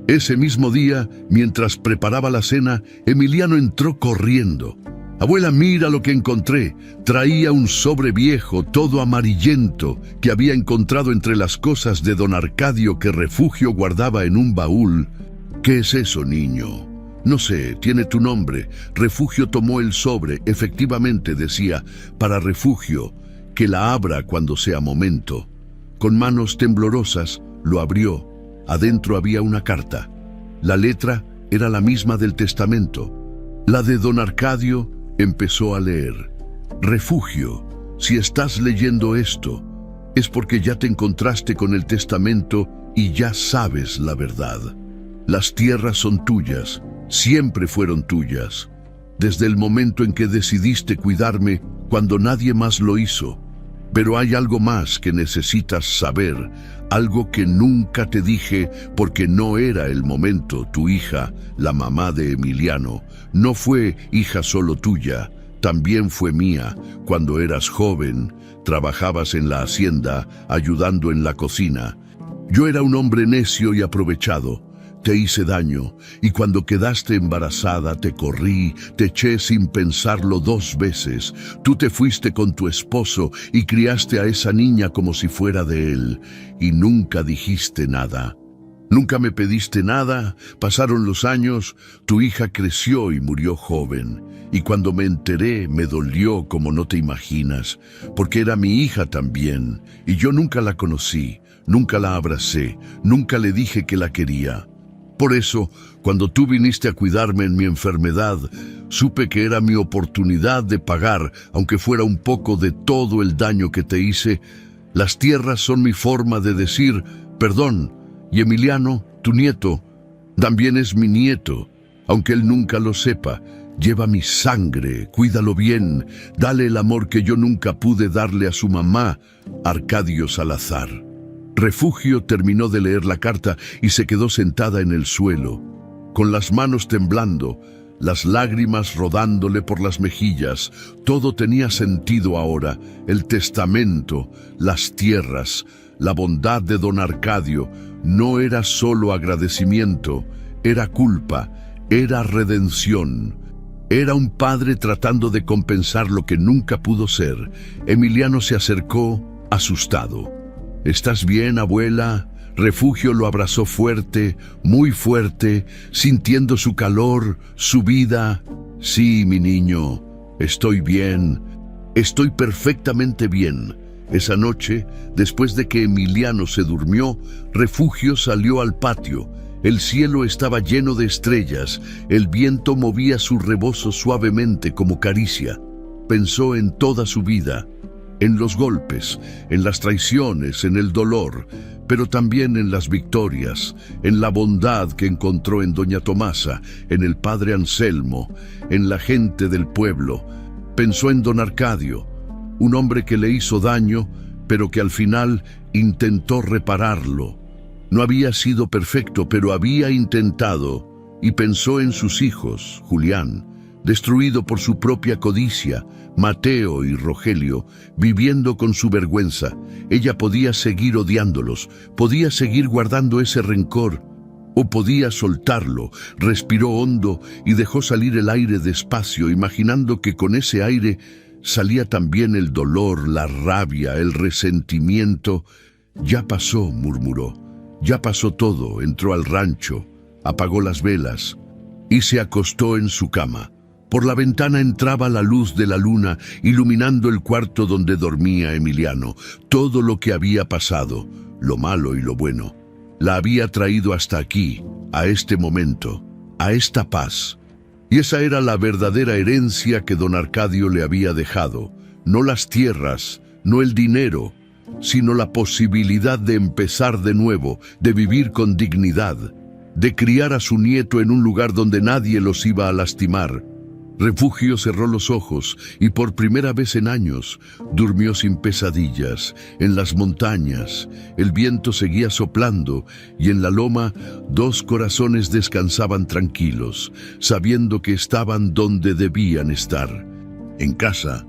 Ese mismo día, mientras preparaba la cena, Emiliano entró corriendo. «Abuela, mira lo que encontré». Traía un sobre viejo, todo amarillento, que había encontrado entre las cosas de don Arcadio que Refugio guardaba en un baúl. «¿Qué es eso, niño?» «No sé, tiene tu nombre». Refugio tomó el sobre. Efectivamente decía: «Para Refugio». que la abra cuando sea momento. Con manos temblorosas lo abrió. Adentro había una carta. La letra era la misma del testamento. La de don Arcadio. Empezó a leer. Refugio, si estás leyendo esto, es porque ya te encontraste con el testamento y ya sabes la verdad. Las tierras son tuyas, siempre fueron tuyas. Desde el momento en que decidiste cuidarme cuando nadie más lo hizo. Pero hay algo más que necesitas saber, algo que nunca te dije porque no era el momento. Tu hija, la mamá de Emiliano, no fue hija solo tuya, también fue mía. Cuando eras joven, trabajabas en la hacienda, ayudando en la cocina. Yo era un hombre necio y aprovechado. Te hice daño, y cuando quedaste embarazada te corrí, te eché sin pensarlo 2 veces. Tú te fuiste con tu esposo y criaste a esa niña como si fuera de él, y nunca dijiste nada. Nunca me pediste nada, pasaron los años, tu hija creció y murió joven. Y cuando me enteré me dolió como no te imaginas, porque era mi hija también, y yo nunca la conocí, nunca la abracé, nunca le dije que la quería. Por eso, cuando tú viniste a cuidarme en mi enfermedad, supe que era mi oportunidad de pagar, aunque fuera un poco, de todo el daño que te hice. Las tierras son mi forma de decir perdón, y Emiliano, tu nieto, también es mi nieto, aunque él nunca lo sepa. Lleva mi sangre, cuídalo bien, dale el amor que yo nunca pude darle a su mamá, Arcadio Salazar. Refugio terminó de leer la carta y se quedó sentada en el suelo, con las manos temblando, las lágrimas rodándole por las mejillas. Todo tenía sentido ahora: el testamento, las tierras, la bondad de don Arcadio. No era solo agradecimiento, era culpa, era redención. Era un padre tratando de compensar lo que nunca pudo ser. Emiliano se acercó, asustado. ¿Estás bien, abuela? Refugio lo abrazó fuerte, muy fuerte, sintiendo su calor, su vida. Sí, mi niño, estoy bien, estoy perfectamente bien. Esa noche, después de que Emiliano se durmió, Refugio salió al patio. El cielo estaba lleno de estrellas, el viento movía su rebozo suavemente como caricia. Pensó en toda su vida, en los golpes, en las traiciones, en el dolor, pero también en las victorias, en la bondad que encontró en doña Tomasa, en el padre Anselmo, en la gente del pueblo. Pensó en don Arcadio, un hombre que le hizo daño, pero que al final intentó repararlo. No había sido perfecto, pero había intentado. Y pensó en sus hijos, Julián, destruido por su propia codicia, Mateo y Rogelio, viviendo con su vergüenza. Ella podía seguir odiándolos, podía seguir guardando ese rencor, o podía soltarlo. Respiró hondo y dejó salir el aire despacio, imaginando que con ese aire salía también el dolor, la rabia, el resentimiento. Ya pasó, murmuró. Ya pasó todo. Entró al rancho, apagó las velas y se acostó en su cama. Por la ventana entraba la luz de la luna, iluminando el cuarto donde dormía Emiliano. Todo lo que había pasado, lo malo y lo bueno, la había traído hasta aquí, a este momento, a esta paz. Y esa era la verdadera herencia que don Arcadio le había dejado. No las tierras, no el dinero, sino la posibilidad de empezar de nuevo, de vivir con dignidad, de criar a su nieto en un lugar donde nadie los iba a lastimar. Refugio cerró los ojos y por primera vez en años durmió sin pesadillas. En las montañas el viento seguía soplando y en la loma 2 corazones descansaban tranquilos, sabiendo que estaban donde debían estar. En casa,